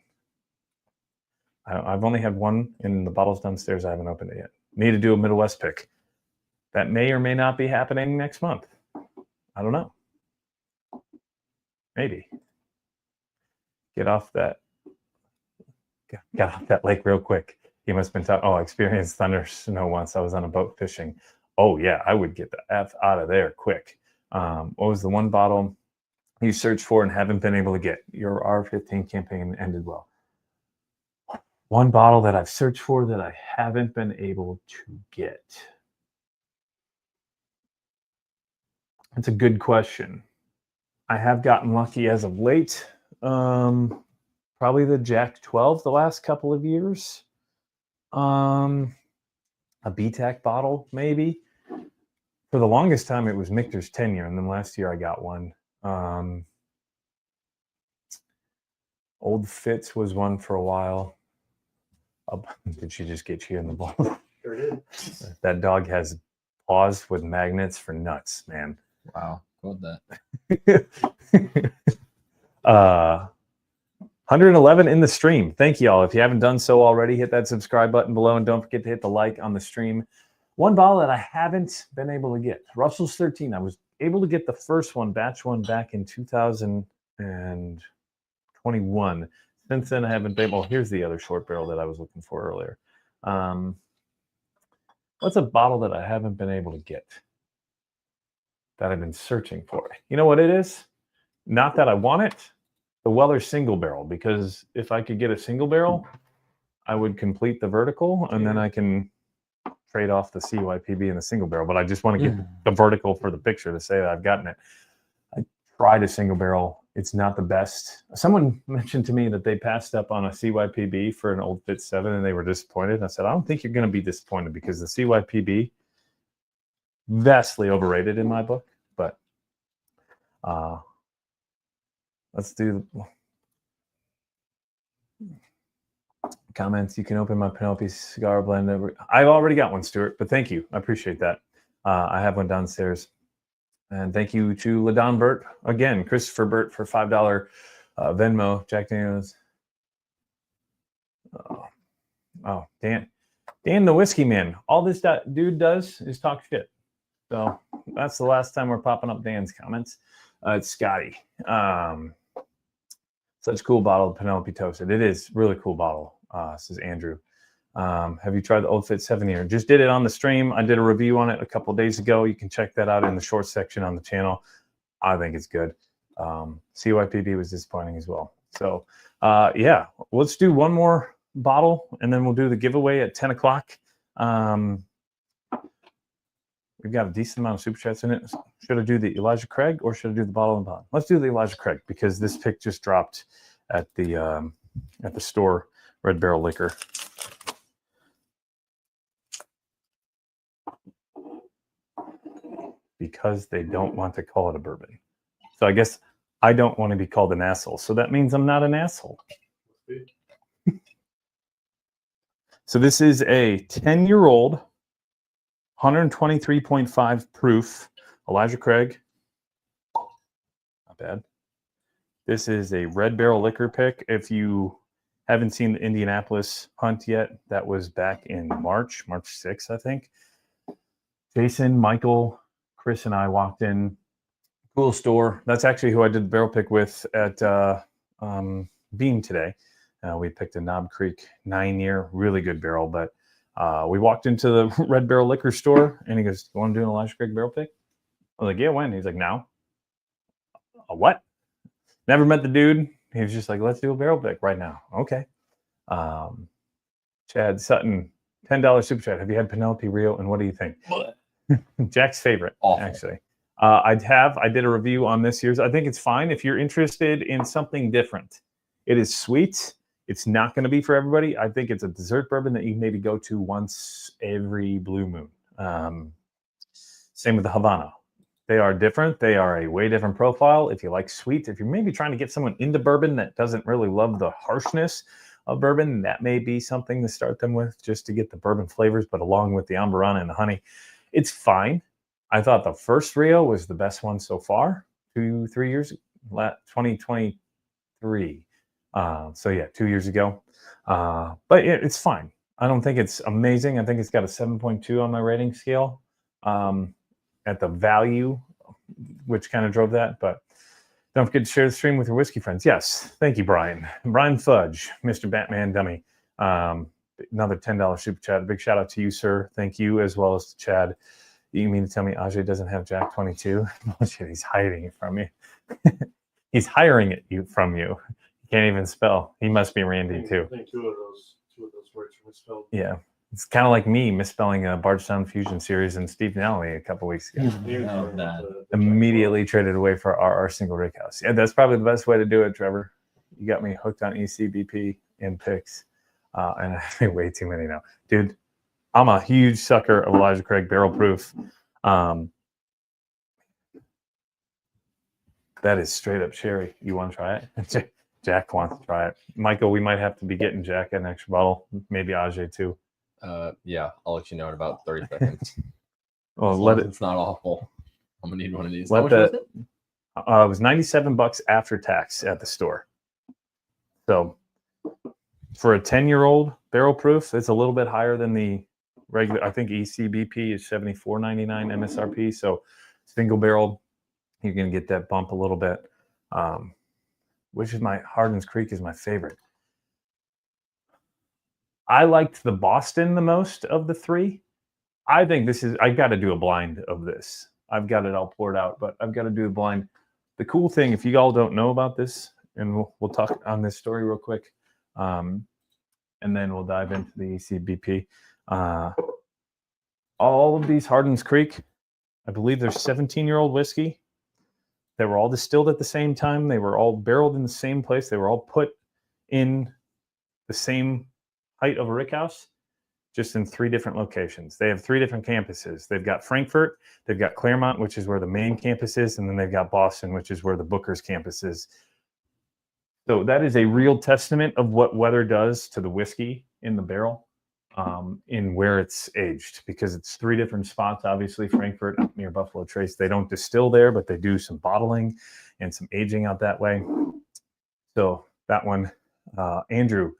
I've only had one in the bottles downstairs. I haven't opened it yet. Need to do a Middle West pick. That may or may not be happening next month. I don't know. Maybe. Get off that lake real quick. He must have been talking. Oh, I experienced thunder snow once. I was on a boat fishing. Oh, yeah, I would get the F out of there quick. What was the one bottle you searched for and haven't been able to get? Your R15 campaign ended well. One bottle that I've searched for that I haven't been able to get. That's a good question. I have gotten lucky as of late. Probably the Jack 12 the last couple of years. A BTAC bottle, maybe. For the longest time, it was Michter's 10-year, and then last year I got one. Old Fitz was one for a while. Did she just get you in the ball? Sure did. That dog has paws with magnets for nuts, man. Wow, go with that. 111 in the stream. Thank you all. If you haven't done so already, hit that subscribe button below and don't forget to hit the like on the stream. One bottle that I haven't been able to get, Russell's 13. I was able to get the first one, batch one, back in 2021. Since then, I haven't been able. Here's the other short barrel that I was looking for earlier. What's a bottle that I haven't been able to get that I've been searching for? You know what it is? Not that I want it. The Weller single barrel, because if I could get a single barrel, I would complete the vertical, and then I can trade off the CYPB and the single barrel. But I just want to get the vertical for the picture to say that I've gotten it. I tried a single barrel. It's not the best. Someone mentioned to me that they passed up on a CYPB for an Old Fitz 7 and they were disappointed. I said, I don't think you're going to be disappointed because the CYPB, vastly overrated in my book. But let's do comments. You can open my Penelope cigar blend. I've already got one, Stuart, but thank you. I appreciate that. I have one downstairs. And thank you to LaDon Burt, again, Christopher Burt for $5 Venmo, Jack Daniels. Oh, Dan the Whiskey Man. All this dude does is talk shit. So that's the last time we're popping up Dan's comments. It's Scotty. Such a cool bottle of Penelope Toasted. It is really cool bottle, says Andrew. Have you tried the Old Fitz 7-year? Just did it on the stream. I did a review on it a couple days ago. You can check that out in the short section on the channel. I think it's good. CYPB was disappointing as well. So, yeah, let's do one more bottle, and then we'll do the giveaway at 10 o'clock. We've got a decent amount of super chats in it. Should I do the Elijah Craig or should I do the bottle and bond? Let's do the Elijah Craig because this pick just dropped at the store, Red Barrel Liquor. Because they don't want to call it a bourbon. So I guess I don't want to be called an asshole. So that means I'm not an asshole. So this is a 10-year-old, 123.5 proof Elijah Craig. Not bad. This is a Red Barrel Liquor pick. If you haven't seen the Indianapolis hunt yet, that was back in March 6th, I think. Jason, Michael, Chris, and I walked in. Cool store. That's actually who I did the barrel pick with at Beam today. We picked a Knob Creek 9-year, really good barrel, but we walked into the Red Barrel Liquor store, and he goes, "You want to do an Elijah Craig barrel pick?" I was like, "Yeah, when?" He's like, "Now." A what? Never met the dude. He was just like, "Let's do a barrel pick right now." Okay. Chad Sutton, $10 super chat. Have you had Penelope Rio, and what do you think? Jack's favorite, Awful. Actually. I did a review on this year's. I think it's fine if you're interested in something different. It is sweet. It's not going to be for everybody. I think it's a dessert bourbon that you maybe go to once every blue moon. Same with the Havana. They are different. They are a way different profile. If you like sweet, if you're maybe trying to get someone into bourbon that doesn't really love the harshness of bourbon, that may be something to start them with just to get the bourbon flavors, but along with the Amberana and the honey, it's fine. I thought the first Rio was the best one so far, 2-3 years, 2023. So yeah, 2 years ago. But yeah, it's fine. I don't think it's amazing. I think it's got a 7.2 on my rating scale at the value, which kind of drove that. But don't forget to share the stream with your whiskey friends. Yes, thank you, Brian. Brian Fudge, Mr. Batman Dummy. Another $10 super chat. Big shout out to you, sir. Thank you, as well as to Chad. You mean to tell me Ajay doesn't have Jack 22? Bullshit, he's hiding it from you. He's hiring it from you. He can't even spell. He must be Randy too. I think two of those words are misspelled. Yeah, it's kind of like me misspelling a Bardstown Fusion series and Steve Nally a couple weeks ago. Immediately traded away for our single rig house. Yeah, that's probably the best way to do it, Trevor. You got me hooked on ECBP and picks, and I have way too many now, dude. I'm a huge sucker of Elijah Craig barrel proof. That is straight up cherry. You want to try it? Jack wants to try it. Michael, we might have to be getting Jack an extra bottle. Maybe Ajay too. Yeah, I'll let you know in about 30 seconds. Well, it's not awful. I'm gonna need one of these. How much was it? It was $97 after tax at the store. So for a 10-year-old barrel proof, it's a little bit higher than the regular. I think ECBP is $74.99 MSRP. So single barrel, you're gonna get that bump a little bit. Which is my Hardins Creek is my favorite. I liked the Boston the most of the three. I think this is, I got to do a blind of this. I've got it all poured out, but I've got to do a blind. The cool thing, if you all don't know about this, and we'll talk on this story real quick, and then we'll dive into the ECBP. All of these Hardins Creek, I believe they're 17-year-old whiskey. They were all distilled at the same time. They were all barreled in the same place. They were all put in the same height of a rickhouse, just in 3 different locations. They have 3 different campuses. They've got Frankfurt, they've got Claremont, which is where the main campus is, and then they've got Boston, which is where the Booker's campus is. So that is a real testament of what weather does to the whiskey in the barrel, in where it's aged, because it's 3 different spots. Obviously, Frankfurt up near Buffalo Trace, they don't distill there, but they do some bottling and some aging out that way. So that one, Andrew,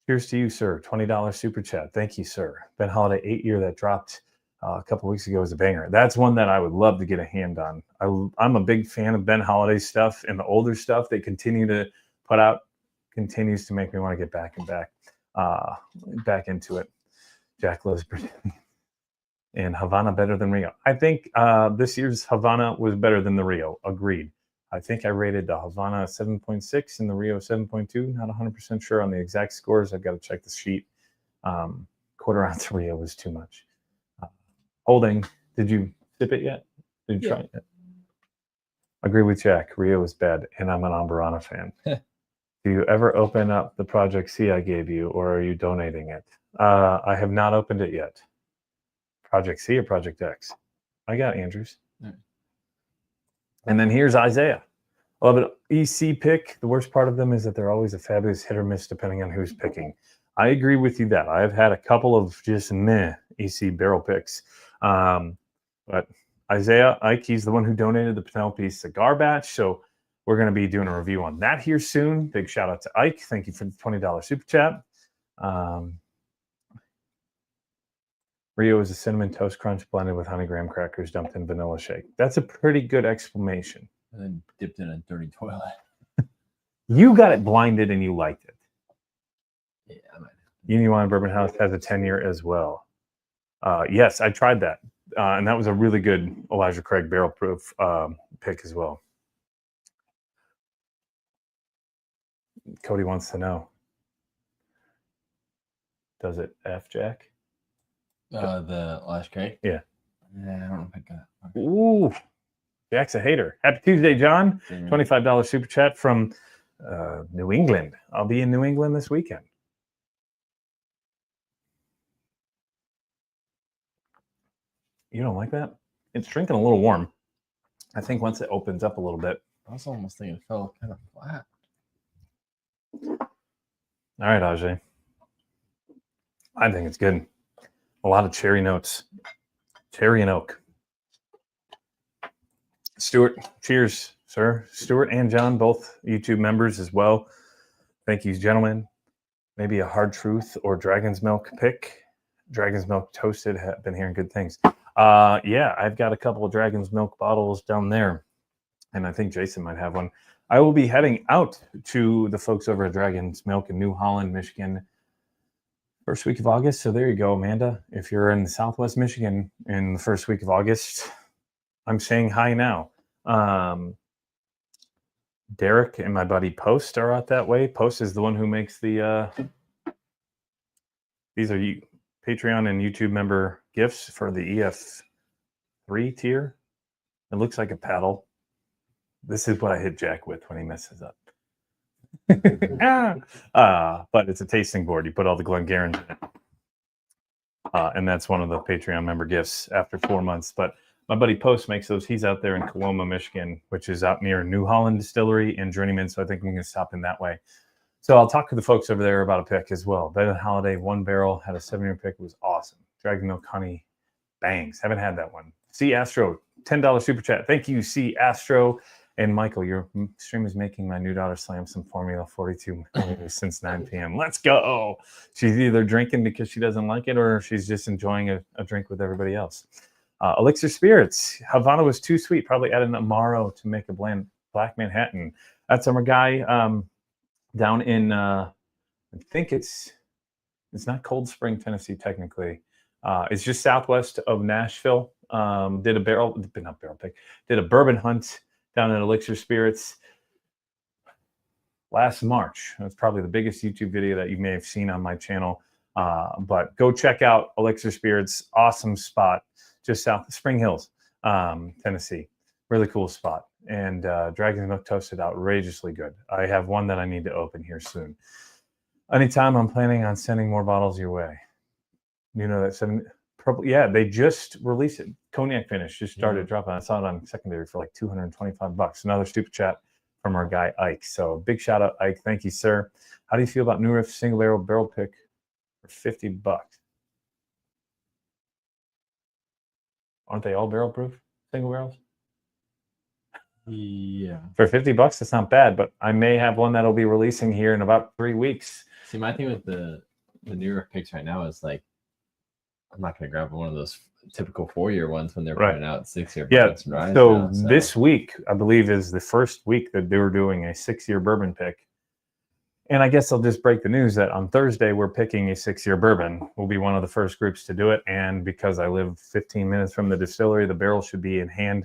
cheers to you, sir. $20 super chat. Thank you, sir. Ben Holiday 8-year that dropped a couple weeks ago is a banger. That's one that I would love to get a hand on. I'm a big fan of Ben Holiday's stuff, and the older stuff they continue to put out continues to make me want to get back into it. Jack loves Brazilian. And Havana better than Rio. I think this year's Havana was better than the Rio. Agreed. I think I rated the Havana 7.6 and the Rio 7.2. Not 100% sure on the exact scores. I've got to check the sheet. Quarter ounce Rio was too much. Holding, did you sip it yet? Did you try it yet? Agree with Jack. Rio is bad, and I'm an Ambarana fan. Do you ever open up the Project C I gave you, or are you donating it? I have not opened it yet. Project C or Project X? I got Andrews. And then here's Isaiah. Love it. EC pick. The worst part of them is that they're always a fabulous hit or miss depending on who's picking. I agree with you that I've had a couple of just meh EC barrel picks. But Isaiah Ike, he's the one who donated the Penelope cigar batch. So we're going to be doing a review on that here soon. Big shout out to Ike. Thank you for the $20 super chat. Rio is a cinnamon toast crunch blended with honey graham crackers dumped in vanilla shake. That's a pretty good explanation. And then dipped in a dirty toilet. You got it blinded and you liked it. Yeah, I might. Union Wine Bourbon House has a 10-year as well. Yes, I tried that. And that was a really good Elijah Craig barrel proof pick as well. Cody wants to know. Does it F Jack? The Elijah Craig? Yeah. I don't know if I got it. Ooh. Jack's a hater. Happy Tuesday, John. $25 super chat from New England. I'll be in New England this weekend. You don't like that? It's drinking a little warm. I think once it opens up a little bit. I was almost thinking it felt kind of flat. All right, Ajay. I think it's good. A lot of cherry notes. Cherry and oak. Stuart, cheers, sir. Stuart and John, both YouTube members as well. Thank you, gentlemen. Maybe a Hard Truth or Dragon's Milk pick. Dragon's Milk toasted. Have been hearing good things. Yeah, I've got a couple of Dragon's Milk bottles down there, and I think Jason might have one. I will be heading out to the folks over at Dragon's Milk in New Holland, Michigan, first week of August. So there you go, Amanda. If you're in Southwest Michigan in the first week of August, I'm saying hi now. Derek and my buddy Post are out that way. Post is the one who makes the these are Patreon and YouTube member gifts for the EF3 tier. It looks like a paddle. This is what I hit Jack with when he messes up. But it's a tasting board. You put all the Glengarrans in it. And that's one of the Patreon member gifts after 4 months. But my buddy Post makes those. He's out there in Coloma, Michigan, which is out near New Holland Distillery and Journeyman. So I think I'm going to stop in that way. So I'll talk to the folks over there about a pick as well. Ben Holiday, 1 barrel, had a 7-year pick. It was awesome. Dragon Milk Honey, bangs. Haven't had that one. C. Astro, $10 super chat. Thank you, C. Astro. And Michael, your stream is making my new daughter slam some Formula 42 since 9 p.m. Let's go. She's either drinking because she doesn't like it or she's just enjoying a drink with everybody else. Elixir Spirits. Havana was too sweet. Probably added an Amaro to make a blend. Black Manhattan. That's our guy down in, I think it's not Cold Spring, Tennessee, technically. It's just southwest of Nashville. Did a bourbon hunt down at Elixir Spirits last March. That's probably the biggest YouTube video that you may have seen on my channel. But go check out Elixir Spirits. Awesome spot just south of Spring Hills, Tennessee. Really cool spot. And Dragon's Milk toasted outrageously good. I have one that I need to open here soon. Anytime, I'm planning on sending more bottles your way. You know that yeah, they just released it. Cognac finish just started dropping. I saw it on secondary for like $225. Another stupid chat from our guy Ike. So big shout out, Ike. Thank you, sir. How do you feel about New Riff single barrel pick for $50? Aren't they all barrel proof single barrels? Yeah. For $50, it's not bad, but I may have one that'll be releasing here in about 3 weeks. See, my thing with the New Riff picks right now is like, I'm not going to grab one of those typical 4-year ones when they're putting out 6-year. Yeah. Picks, right? So this week, I believe, is the first week that they were doing a 6-year bourbon pick. And I guess I'll just break the news that on Thursday, we're picking a 6-year bourbon. We'll be one of the first groups to do it. And because I live 15 minutes from the distillery, the barrel should be in hand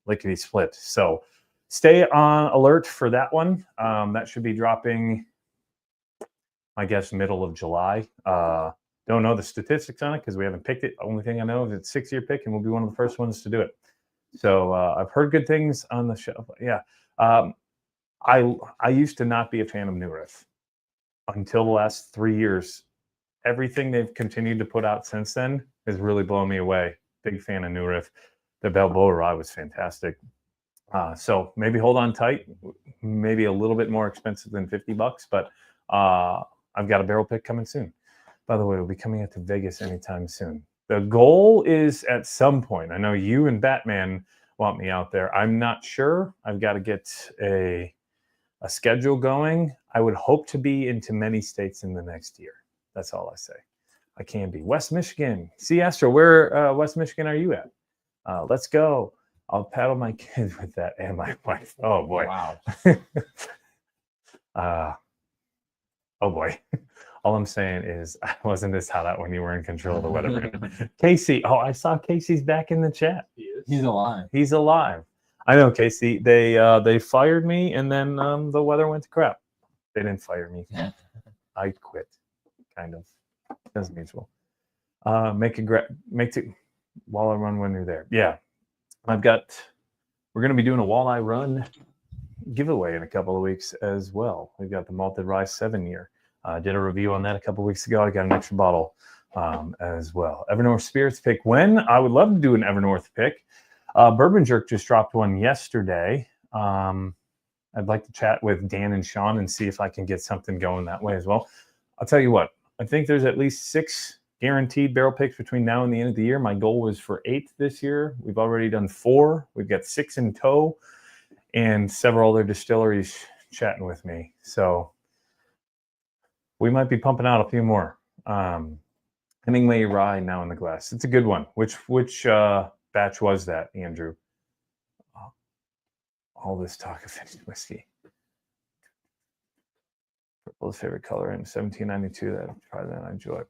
lickety split. So stay on alert for that one. That should be dropping, I guess, middle of July. Don't know the statistics on it because we haven't picked it. Only thing I know is it's 6-year pick and we'll be one of the first ones to do it. So I've heard good things on the show. Yeah. I used to not be a fan of New Riff until the last 3 years. Everything they've continued to put out since then has really blown me away. Big fan of New Riff. The Balboa rye was fantastic. So maybe hold on tight. Maybe a little bit more expensive than $50, but I've got a barrel pick coming soon. By the way, we'll be coming out to Vegas anytime soon. The goal is at some point, I know you and Batman want me out there. I'm not sure. I've got to get a schedule going. I would hope to be into many states in the next year. That's all I say. I can be. West Michigan. See, Astro, where West Michigan are you at? Let's go. I'll paddle my kids with that and my wife. Oh, boy. Wow. Oh, boy. All I'm saying is I wasn't this hot out when you were in control of the weather. Casey. Oh, I saw Casey's back in the chat. He's alive. He's alive. I know, Casey. They fired me, and then the weather went to crap. They didn't fire me. I quit, kind of. As mutual. Make it walleye run when you're there. Yeah, we're going to be doing a walleye run giveaway in a couple of weeks as well. We've got the malted rye 7-year. Did a review on that a couple of weeks ago. I got an extra bottle as well. Evernorth Spirits pick when? I would love to do an Evernorth pick. Bourbon Jerk just dropped one yesterday. I'd like to chat with Dan and Sean and see if I can get something going that way as well. I'll tell you what, I think there's at least 6 guaranteed barrel picks between now and the end of the year. My goal was for 8 this year. We've already done 4. We've got 6 in tow and several other distilleries chatting with me. So we might be pumping out a few more. Hemingway Rye now in the glass. It's a good one. Which batch was that, Andrew? All this talk of finished whiskey. Purple's favorite color in 1792. That probably that I enjoy.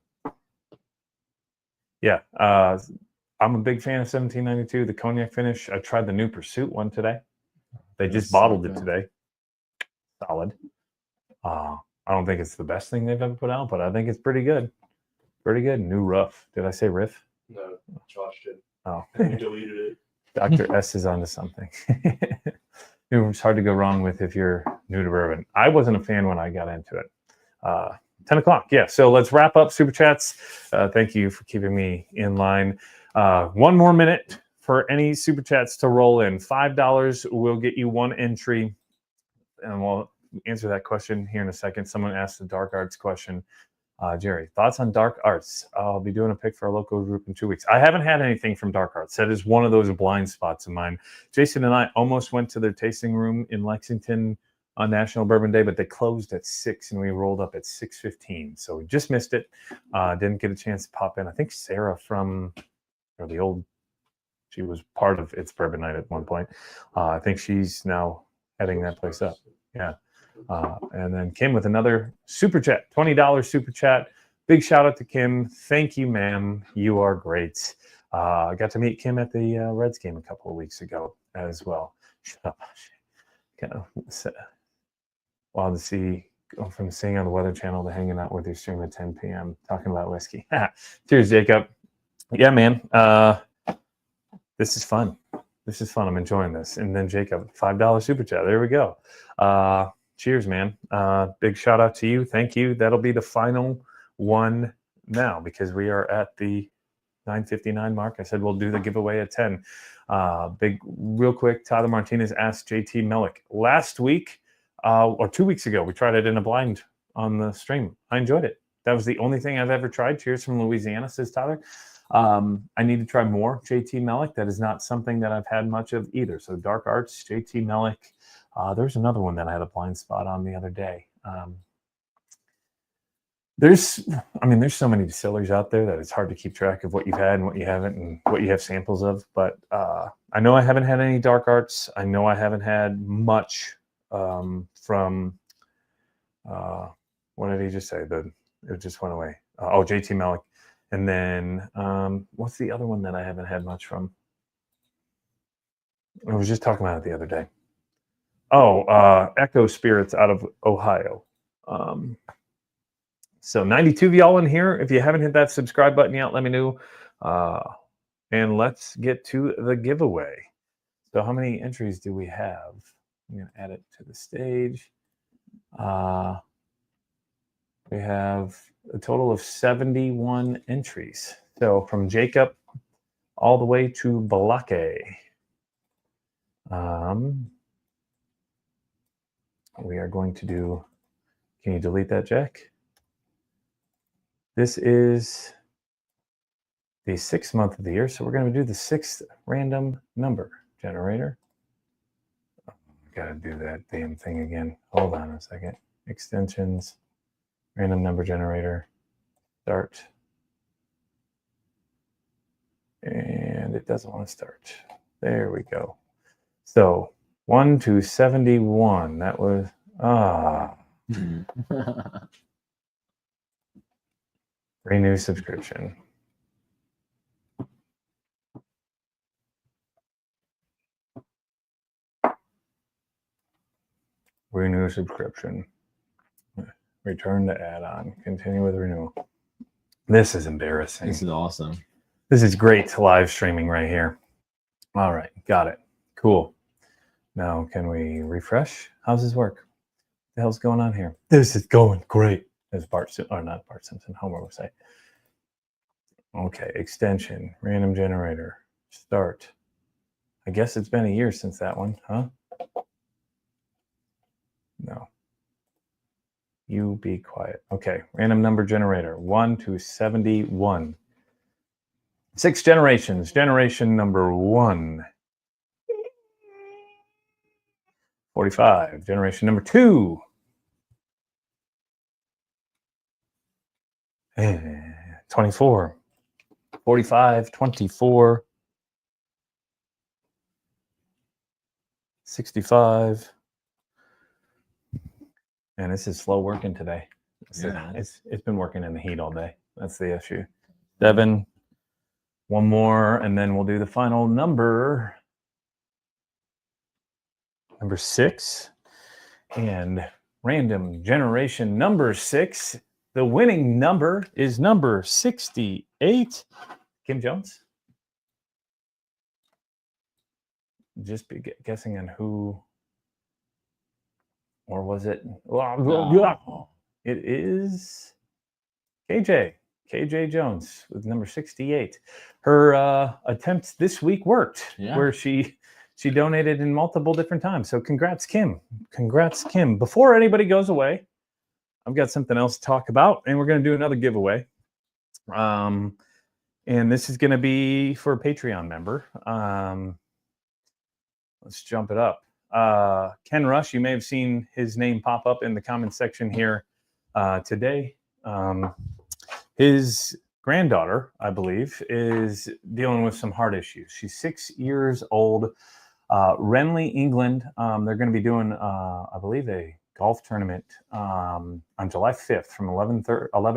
Yeah, I'm a big fan of 1792. The cognac finish. I tried the new Pursuit one today. They just bottled it today. Solid. I don't think it's the best thing they've ever put out, but I think it's pretty good. Pretty good. New Rough. Did I say Riff? No, Josh did. Oh. You deleted it. Dr. S is onto something. It's hard to go wrong with if you're new to bourbon. I wasn't a fan when I got into it. 10 o'clock. Yeah. So let's wrap up Super Chats. Thank you for keeping me in line. 1 more minute for any Super Chats to roll in. $5 will get you 1 entry. And we'll answer that question here in a second. Someone asked the Dark Arts question. Jerry, thoughts on Dark Arts? I'll be doing a pick for a local group in 2 weeks. I haven't had anything from Dark Arts. That is one of those blind spots of mine. Jason and I almost went to their tasting room in Lexington on National Bourbon Day, but they closed at 6 and we rolled up at 6:15. So we just missed it. Didn't get a chance to pop in. I think Sarah from the old, she was part of It's Bourbon Night at one point. I think she's now heading that place up. Yeah. And then Kim with another super chat, $20 super chat. Big shout out to Kim. Thank you, ma'am. You are great. I got to meet Kim at the Reds game a couple of weeks ago as well. Shut up. Kind of wild to see go from seeing on the Weather Channel to hanging out with your stream at 10 p.m. talking about whiskey. Cheers, Jacob. Yeah, man. This is fun. This is fun. I'm enjoying this. And then Jacob, $5 super chat. There we go. Cheers, man. Big shout out to you. Thank you. That'll be the final one now because we are at the 9:59 mark. I said we'll do the giveaway at 10. Real quick, Tyler Martinez asked JT Mellick. Last week, or 2 weeks ago, we tried it in a blind on the stream. I enjoyed it. That was the only thing I've ever tried. Cheers from Louisiana, says Tyler. I need to try more JT Mellick. That is not something that I've had much of either. So Dark Arts, JT Mellick. There's another one that I had a blind spot on the other day. There's so many distilleries out there that it's hard to keep track of what you've had and what you haven't and what you have samples of. But I know I haven't had any Dark Arts. I know I haven't had much from, what did he just say? It just went away. JT Mellick. And then what's the other one that I haven't had much from? I was just talking about it the other day. Echo Spirits out of Ohio. So 92 of y'all in here. If you haven't hit that subscribe button yet, let me know. And let's get to the giveaway. So how many entries do we have? I'm going to add it to the stage. We have a total of 71 entries. So from Jacob all the way to Balake. We are going to do, can you delete that, Jack? This is the 6th month of the year, so we're going to do the 6th random number generator. Oh, gotta do that damn thing again. Hold on a second. Extensions, random number generator, start. And it doesn't want to start. There we go. So 1 to 71. That was renew subscription. Renew subscription. Return to add-on. Continue with renewal. This is embarrassing. This is awesome. This is great live streaming right here. All right, got it. Cool. Now, can we refresh? How's this work? What the hell's going on here? This is going great. As Bart, or not Bart Simpson, Homer would say. Okay, extension, random generator, start. I guess it's been a year since that one, huh? No. You be quiet. Okay, random number generator, 1 to 71. 6 generations. Generation number 1. 45. Generation number 2. 24. 45, 24. 65. And this is slow working today. Yeah. It's been working in the heat all day. That's the issue. 7. One more, and then we'll do the final number. Number 6. And random generation number 6. The winning number is number 68. Kim Jones? Just be guessing on who, or was it? No. It is KJ Jones with number 68. Her attempt this week worked, where she donated in multiple different times. So congrats, Kim. Congrats, Kim. Before anybody goes away, I've got something else to talk about, and we're going to do another giveaway. And this is going to be for a Patreon member. Let's jump it up. Ken Rush, you may have seen his name pop up in the comment section here today. His granddaughter, I believe, is dealing with some heart issues. She's 6 years old. Renly, England. They're going to be doing, I believe, a golf tournament on July 5th from 11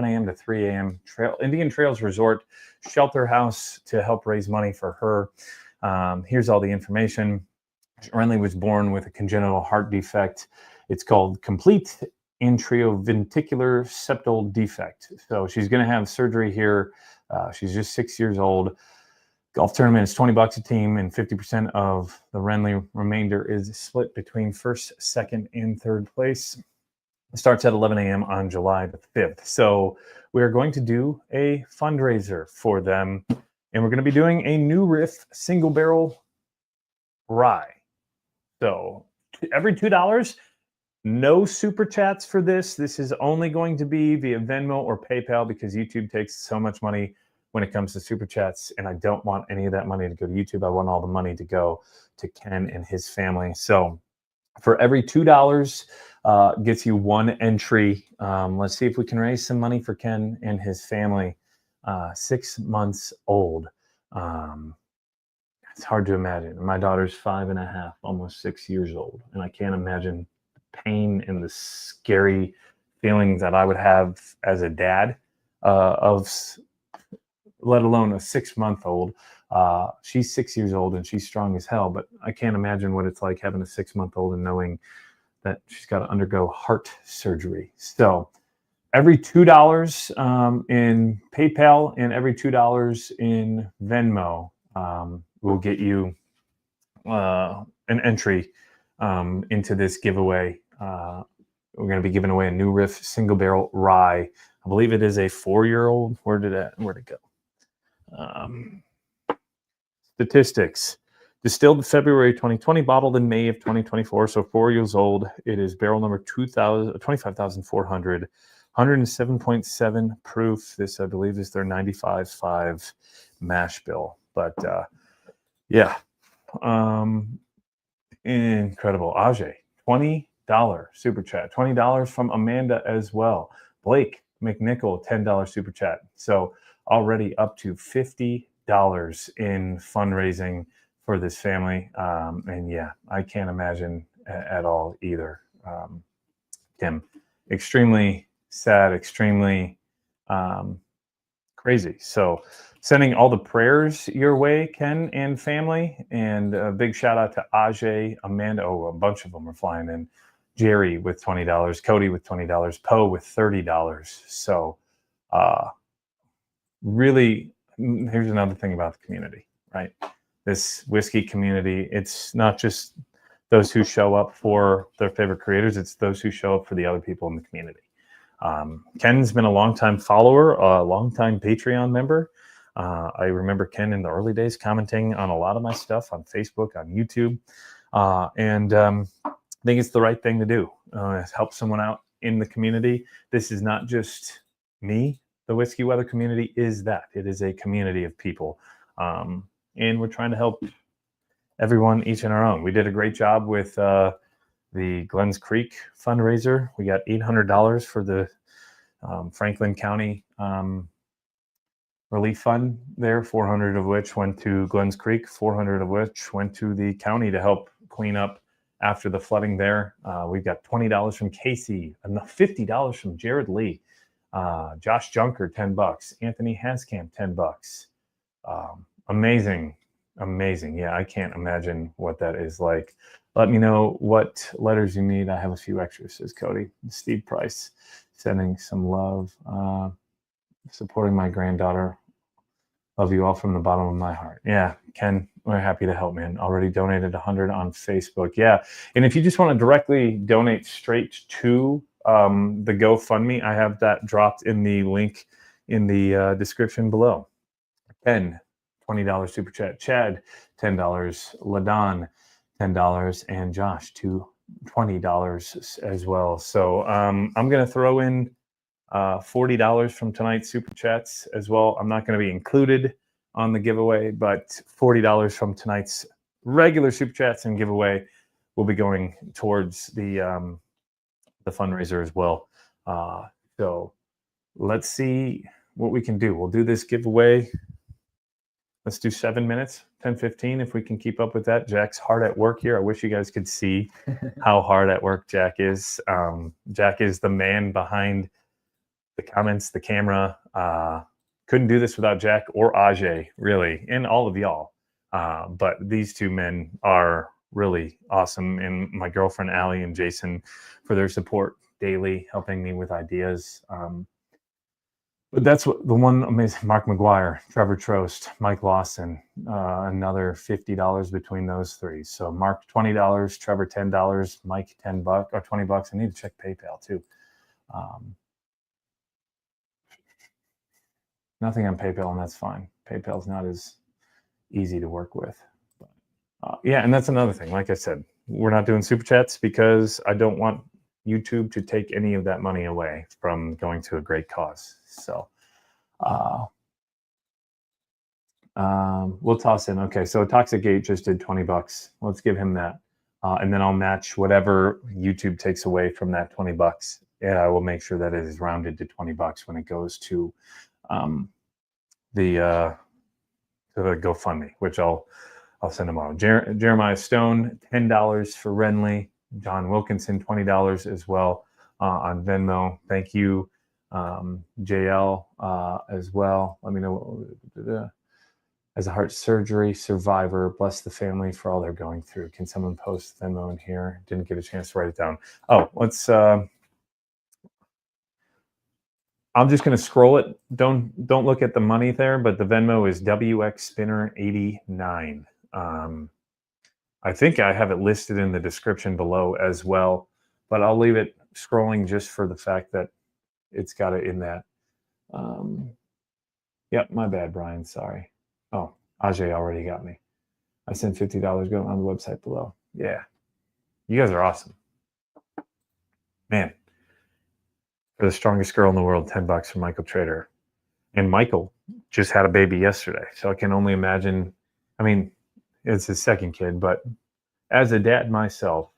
a.m. to 3 a.m. Indian Trails Resort Shelter House to help raise money for her. Here's all the information. Renly was born with a congenital heart defect. It's called complete atrioventricular septal defect. So she's going to have surgery here. She's just 6 years old. Golf tournament is $20 a team, and 50% of the Renly remainder is split between first, second, and third place. It starts at 11 a.m. on July the 5th. So we're going to do a fundraiser for them, and we're going to be doing a new Riff single barrel rye. So every $2, no super chats for this. This is only going to be via Venmo or PayPal because YouTube takes so much money when it comes to super chats, and I don't want any of that money to go to YouTube. I want all the money to go to Ken and his family. So for every $2 gets you one entry. Let's see if we can raise some money for Ken and his family. 6 months old. It's hard to imagine. My daughter's 5.5, almost 6 years old. And I can't imagine the pain and the scary feelings that I would have as a dad let alone a 6-month-old. She's 6 years old and she's strong as hell, but I can't imagine what it's like having a 6-month-old and knowing that she's got to undergo heart surgery. So every $2 in PayPal and every $2 in Venmo will get you an entry into this giveaway. We're going to be giving away a new Riff single barrel rye. I believe it is a 4-year-old. Where'd it go? Statistics. Distilled February 2020, bottled in May of 2024, so 4 years old. It is barrel number 25,400, 107.7 proof. This, I believe, is their 95.5 mash bill. But yeah, incredible. Ajay, $20 super chat. $20 from Amanda as well. Blake McNichol, $10 super chat. So already up to $50 in fundraising for this family. And yeah, I can't imagine at all either. Tim, extremely sad, extremely crazy. So sending all the prayers your way, Ken and family. And a big shout out to Ajay, Amanda. Oh, a bunch of them are flying in. Jerry with $20, Cody with $20, Poe with $30. So really, here's another thing about the community, right? This whiskey community, it's not just those who show up for their favorite creators, it's those who show up for the other people in the community. Ken's been a longtime follower, a longtime Patreon member. I remember Ken in the early days commenting on a lot of my stuff on Facebook, on YouTube. And I think it's the right thing to do. Help someone out in the community. This is not just me. The Whiskey Weather community is that. It is a community of people. And we're trying to help everyone each in our own. We did a great job with the Glens Creek fundraiser. We got $800 for the Franklin County Relief Fund there, 400 of which went to Glens Creek, 400 of which went to the county to help clean up after the flooding there. We've got $20 from Casey, $50 from Jared Lee, Josh Junker, $10, Anthony Haskamp, $10. Amazing. Yeah, I can't imagine what that is like. Let me know what letters you need. I have a few extras, says Cody. Steve Price sending some love, supporting my granddaughter. Love you all from the bottom of my heart. Yeah, Ken, we're happy to help, man. Already donated 100 on Facebook. Yeah, and if you just want to directly donate straight to the GoFundMe, I have that dropped in the link in the description below. Ken, $20 super chat. Chad, $10. Ladon, $10, and Josh, $20 as well. So I'm going to throw in $40 from tonight's super chats as well. I'm not going to be included on the giveaway, but $40 from tonight's regular super chats and giveaway will be going towards the fundraiser as well. So let's see what we can do. We'll do this giveaway. Let's do 7 minutes, 10:15, if we can keep up with that. Jack's hard at work here. I wish you guys could see how hard at work Jack is. Jack is the man behind the comments, the camera. Couldn't do this without Jack or Ajay, really, and all of y'all. But these two men are really awesome, and my girlfriend Allie and Jason for their support daily, helping me with ideas. But that's what the one amazing. Mark McGuire, Trevor Trost, Mike Lawson, another $50 between those three. So Mark $20, Trevor $10, Mike $10 or $20. I need to check PayPal too. Nothing on PayPal, and that's fine. PayPal's not as easy to work with. But, yeah, and that's another thing. Like I said, we're not doing super chats because I don't want YouTube to take any of that money away from going to a great cause. So we'll toss in. Okay, so Toxic Gate just did $20. Let's give him that. And then I'll match whatever YouTube takes away from that $20. And I will make sure that it is rounded to $20 when it goes to the GoFundMe, which I'll send tomorrow. Jeremiah Stone, $10 for Renly. John Wilkinson, $20 as well on Venmo. Thank you, JL, as well. Let me know. as a heart surgery survivor. Bless the family for all they're going through. Can someone post Venmo in here? Didn't get a chance to write it down. Oh, let's. I'm just going to scroll it. Don't look at the money there, but the Venmo is WX Spinner 89. I think I have it listed in the description below as well, but I'll leave it scrolling just for the fact that it's got it in that. Yep, my bad, Brian. Sorry. Oh, Ajay already got me. I sent $50 going on the website below. Yeah, you guys are awesome, man. For the strongest girl in the world, $10 from Michael Trader. And Michael just had a baby yesterday. So I can only imagine. I mean, it's his second kid, but as a dad myself,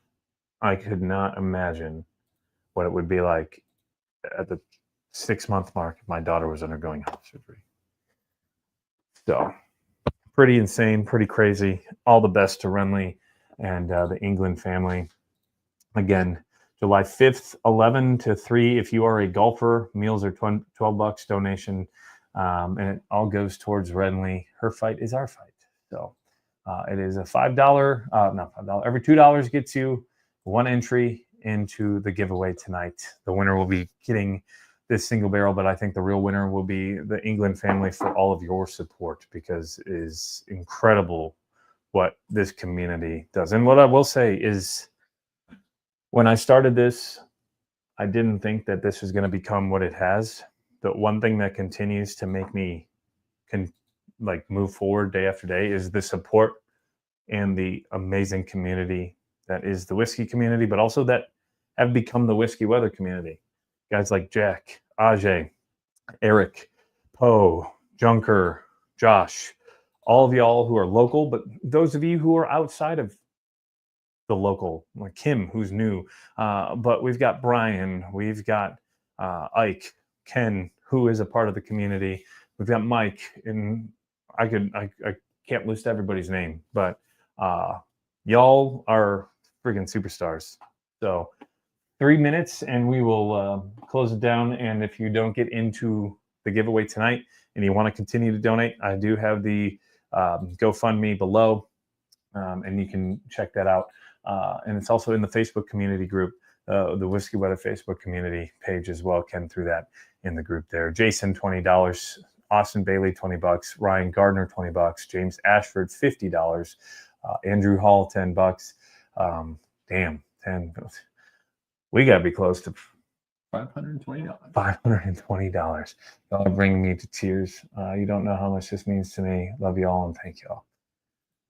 I could not imagine what it would be like at the 6-month mark if my daughter was undergoing heart surgery. So pretty insane, pretty crazy. All the best to Renly and the England family. Again, July 5th, 11 to 3. If you are a golfer, meals are $12 donation. And it all goes towards Renly. Her fight is our fight. So it is a $5, not $5. Every $2 gets you one entry into the giveaway tonight. The winner will be getting this single barrel, but I think the real winner will be the England family for all of your support, because it is incredible what this community does. And what I will say is, when I started this, I didn't think that this was going to become what it has. The one thing that continues to make me move forward day after day is the support and the amazing community that is the whiskey community, but also that have become the whiskey weather community. Guys like Jack, Ajay, Eric, Poe, Junker, Josh, all of y'all who are local, but those of you who are outside of the local, like Kim, who's new, but we've got Brian, we've got Ike, Ken, who is a part of the community. We've got Mike, and I can't list everybody's name, but y'all are freaking superstars. So 3 minutes and we will close it down. And if you don't get into the giveaway tonight and you want to continue to donate, I do have the GoFundMe below, and you can check that out. And it's also in the Facebook community group, the Whiskey Weather Facebook community page as well. Ken threw that in the group there. Jason, $20. Austin Bailey, $20. Ryan Gardner, $20. James Ashford, $50. Andrew Hall, $10. Damn, 10. We got to be close to $520. $520. Y'all are bringing me to tears. You don't know how much this means to me. Love you all and thank you all.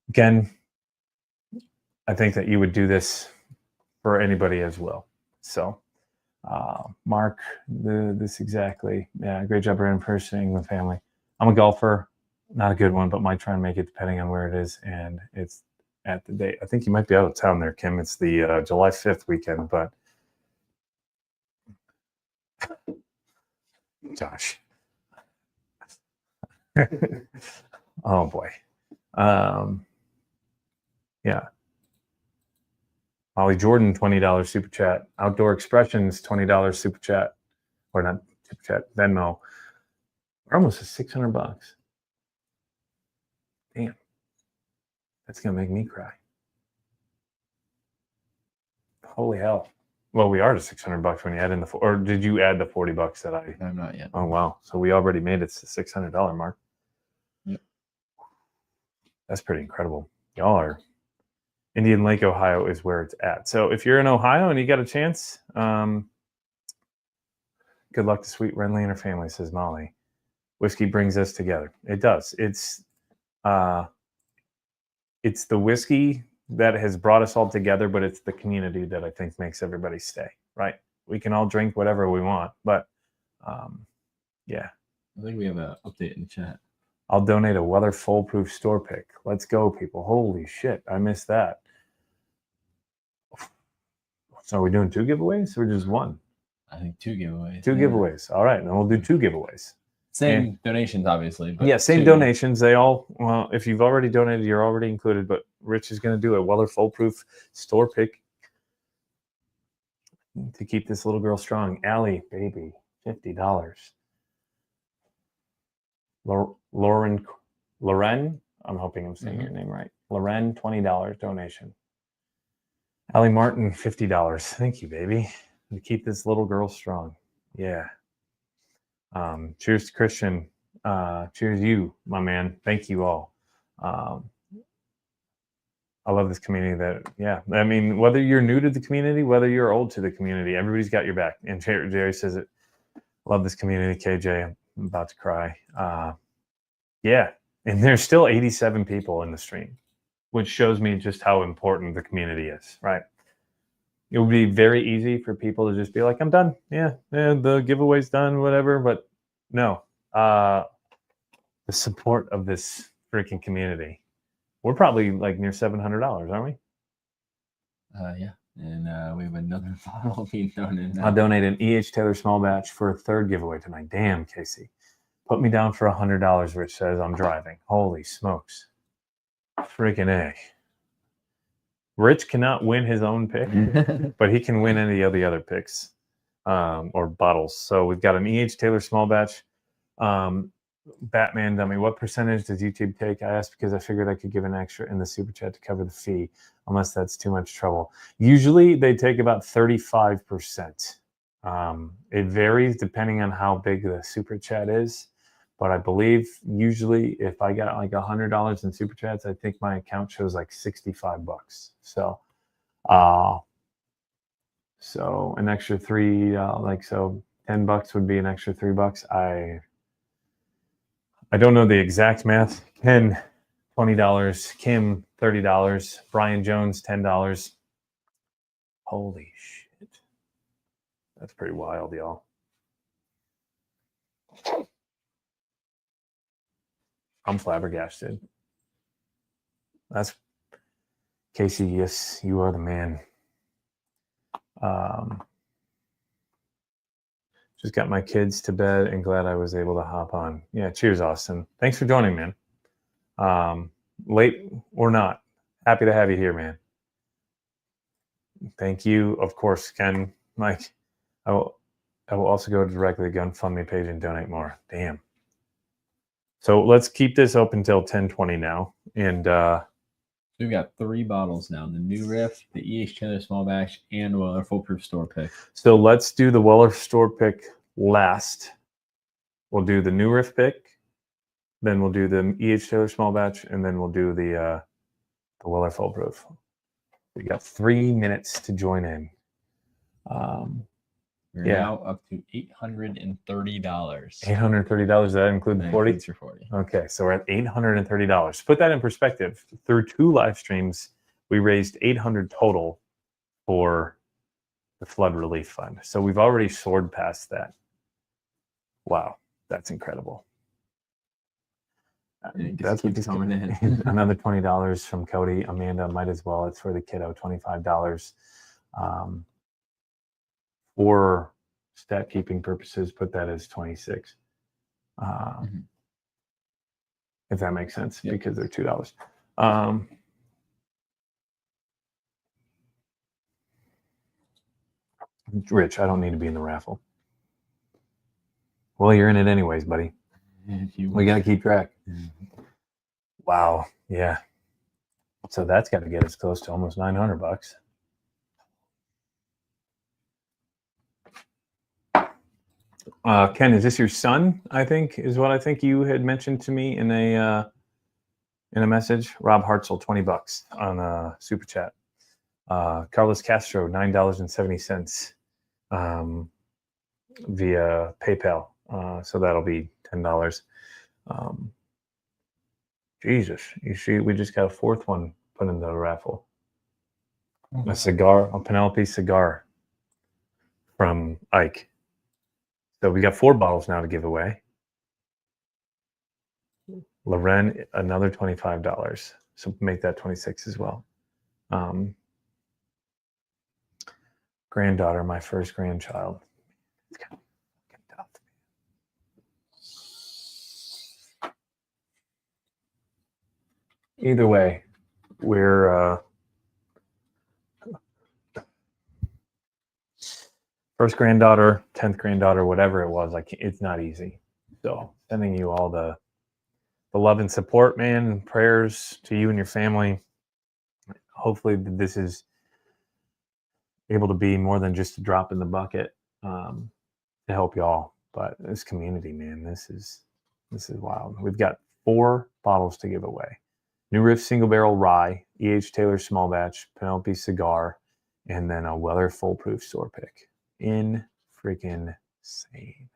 Again, I think that you would do this for anybody as well. So, Mark, this exactly. Yeah, great job impersonating the family. I'm a golfer, not a good one, but might try and make it depending on where it is. And it's at the date. I think you might be out of town there, Kim. It's the July 5th weekend, but Josh. Oh boy. Yeah. Molly Jordan, $20 super chat. Outdoor Expressions, $20 super chat. Or not super chat, Venmo. We're almost at $600. Damn. That's going to make me cry. Holy hell. Well, we are to $600 when you add in the, or did you add the $40 that I? No, not yet. Oh, wow. So we already made it to the $600 mark. Yep. That's pretty incredible. Y'all are, Indian Lake, Ohio is where it's at. So if you're in Ohio and you got a chance, good luck to Sweet Renly and her family, says Molly. Whiskey brings us together. It does. It's the whiskey that has brought us all together, but it's the community that I think makes everybody stay, right? We can all drink whatever we want, but yeah. I think we have an update in the chat. I'll donate a weather foolproof store pick. Let's go, people. Holy shit, I missed that. So are we doing 2 giveaways or just 1? I think 2 giveaways. 2 giveaways. All right, then we'll do 2 giveaways. Same donations, obviously. But yeah, same 2. donations. They all, well, if you've already donated, you're already included, but Rich is going to do a weather foolproof store pick to keep this little girl strong. Allie, baby, $50. Lauren Loren, I'm hoping I'm saying your name right. Loren, $20 donation. Allie Martin, $50. Thank you, baby. To keep this little girl strong. Yeah. Cheers to Christian. Cheers you, my man. Thank you all. I love this community I mean, whether you're new to the community, whether you're old to the community, everybody's got your back. And Jerry says it. Love this community, KJ. I'm about to cry. Yeah. And there's still 87 people in the stream, which shows me just how important the community is, right? It would be very easy for people to just be like, I'm done. Yeah, the giveaway's done, whatever. But no, the support of this freaking community. We're probably like near $700, aren't we? Yeah. And we have another bottle being thrown in now. I'll donate an E.H. Taylor small batch for a third giveaway tonight. Damn, Casey. Put me down for $100, Rich says I'm driving. Holy smokes. Freaking A. Rich cannot win his own pick, but he can win any of the other picks or bottles. So we've got an E.H. Taylor small batch. Batman dummy, what percentage does YouTube take? I asked because I figured I could give an extra in the super chat to cover the fee, unless that's too much trouble. Usually they take about 35%. It varies depending on how big the super chat is. But I believe usually if I got like $100 in super chats, I think my account shows like $65. So an extra $10 would be an extra $3. I don't know the exact math. Ken, $20. Kim, $30. Brian Jones, $10. Holy shit. That's pretty wild, y'all. I'm flabbergasted. That's Casey. Yes, you are the man. Just got my kids to bed and glad I was able to hop on. Yeah, cheers, Austin. Thanks for joining, man. Late or not, happy to have you here, man. Thank you, of course, Ken, Mike. I will also go directly to GoFundMe page and donate more. Damn. So let's keep this open till 10:20 now. And we've got 3 bottles now: the new Riff, the E.H. Taylor small batch, and Weller foolproof store pick. So let's do the Weller store pick last. We'll do the new Riff pick, then we'll do the E.H. Taylor small batch, and then we'll do the Weller foolproof. We got 3 minutes to join in. We're now up to $830. $830. Does that include the 40? Your 40. Okay, so we're at $830. To put that in perspective, through 2 live streams, we raised $800 total for the flood relief fund. So we've already soared past that. Wow, that's incredible. That's what just coming in. Another $20 from Cody. Amanda, might as well. It's for the kiddo. $25. For stat keeping purposes, put that as 26. If that makes sense, because they're $2. Rich, I don't need to be in the raffle. Well, you're in it anyways, buddy. We got to keep track. Wow. Yeah. So that's got to get us close to almost $900. Ken, is this your son? I think is what I think you had mentioned to me in a message. Rob Hartzell, $20 on super chat. Carlos Castro, $9.70 via PayPal. So that'll be $10. Jesus, you see, we just got a 4th one put in the raffle. A cigar, a Penelope cigar from Ike. So we got 4 bottles now to give away. Loren, another $25. So make that 26 as well. Granddaughter, my first grandchild. It's kind of tough. Either way, we're first granddaughter, 10th granddaughter, whatever it was, like it's not easy. So sending you all the the love and support, man, and prayers to you and your family. Hopefully this is able to be more than just a drop in the bucket to help y'all. But this community, man, this is wild. We've got 4 bottles to give away. New Riff Single Barrel Rye, E.H. Taylor Small Batch, Penelope Cigar, and then a Weller Foolproof Store Pick. In freaking insane.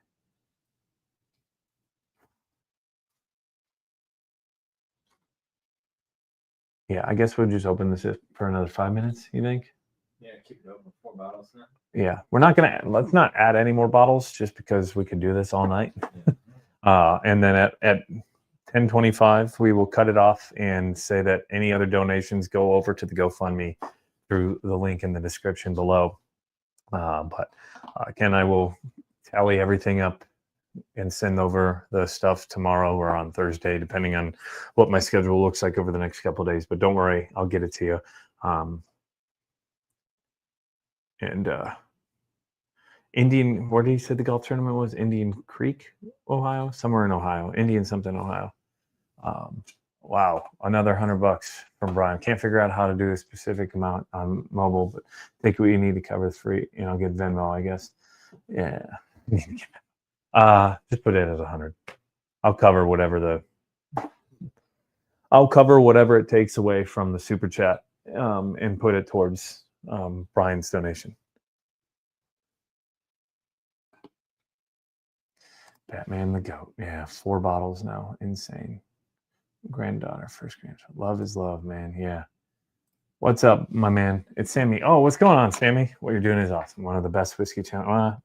Yeah, I guess we'll just open this for another 5 minutes, you think? Yeah, keep it open. 4 bottles now. Yeah, we're not going to, let's not add any more bottles just because we could do this all night. Yeah. And then at 10:25, we will cut it off and say that any other donations go over to the GoFundMe through the link in the description below. But Ken, I will tally everything up and send over the stuff tomorrow or on Thursday, depending on what my schedule looks like over the next couple of days. But don't worry, I'll get it to you. Indian, where did he say the golf tournament was? Indian Creek, Ohio, somewhere in Ohio, Indian something, Ohio. Wow, another $100 from Brian. Can't figure out how to do a specific amount on mobile, but take what you need to cover the free. You know, get Venmo, I guess. Yeah. Just put it as 100. I'll cover whatever it takes away from the super chat and put it towards Brian's donation. Batman the Goat. Yeah, 4 bottles now. Insane. Granddaughter, first grandchild. Love is love, man. Yeah. What's up, my man? It's Sammy. Oh, what's going on, Sammy? What you're doing is awesome. One of the best whiskey channels.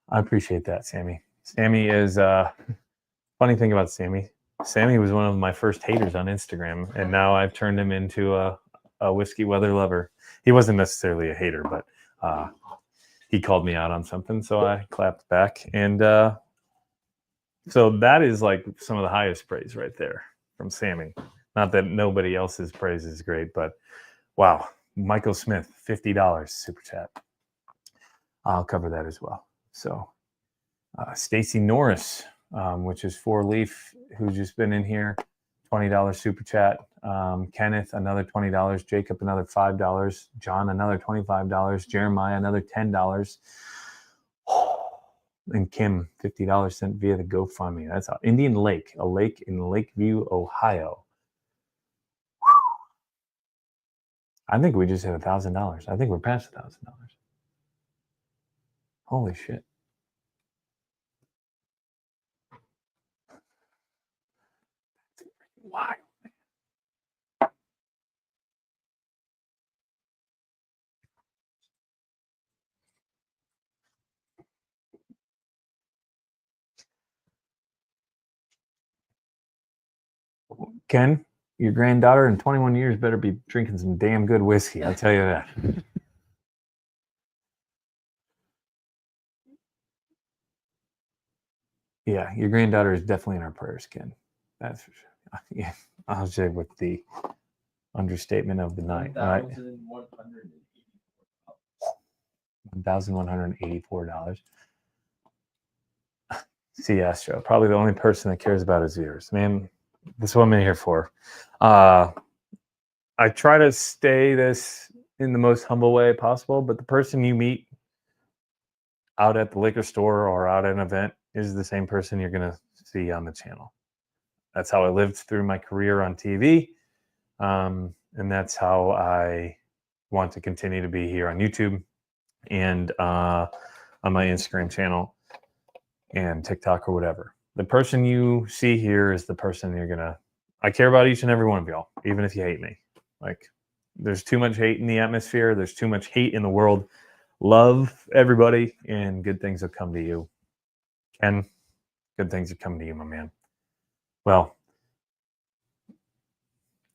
I appreciate that, Sammy. Sammy is funny thing about Sammy. Sammy was one of my first haters on Instagram, and now I've turned him into a whiskey weather lover. He wasn't necessarily a hater, but he called me out on something, so I clapped back. And so that is like some of the highest praise right there from Sammy. Not that nobody else's praise is great, but wow. Michael Smith, $50 super chat. I'll cover that as well. So Stacy Norris, which is 4-leaf, who's just been in here, $20 super chat. Kenneth, another $20. Jacob, another $5. John, another $25. Jeremiah, another $10. And Kim, $50 sent via the GoFundMe. That's Indian Lake, a lake in Lakeview, Ohio. I think we just hit $1,000. I think we're past $1,000. Holy shit. Wow. Ken, your granddaughter in 21 years better be drinking some damn good whiskey. I'll tell you that. Yeah, your granddaughter is definitely in our prayers, Ken. That's for sure. Yeah, I'll say with the understatement of the night. Right? $1,184. See, Astro, probably the only person that cares about his viewers. Man, this is what I'm in here for. I try to stay this in the most humble way possible, but the person you meet out at the liquor store or out at an event is the same person you're going to see on the channel. That's how I lived through my career on TV. And that's how I want to continue to be here on YouTube and on my Instagram channel and TikTok or whatever. The person you see here is the person you're going to... I care about each and every one of y'all, even if you hate me. Like, there's too much hate in the atmosphere. There's too much hate in the world. Love everybody, and good things will come to you. Ken, good things are coming to you, my man. Well,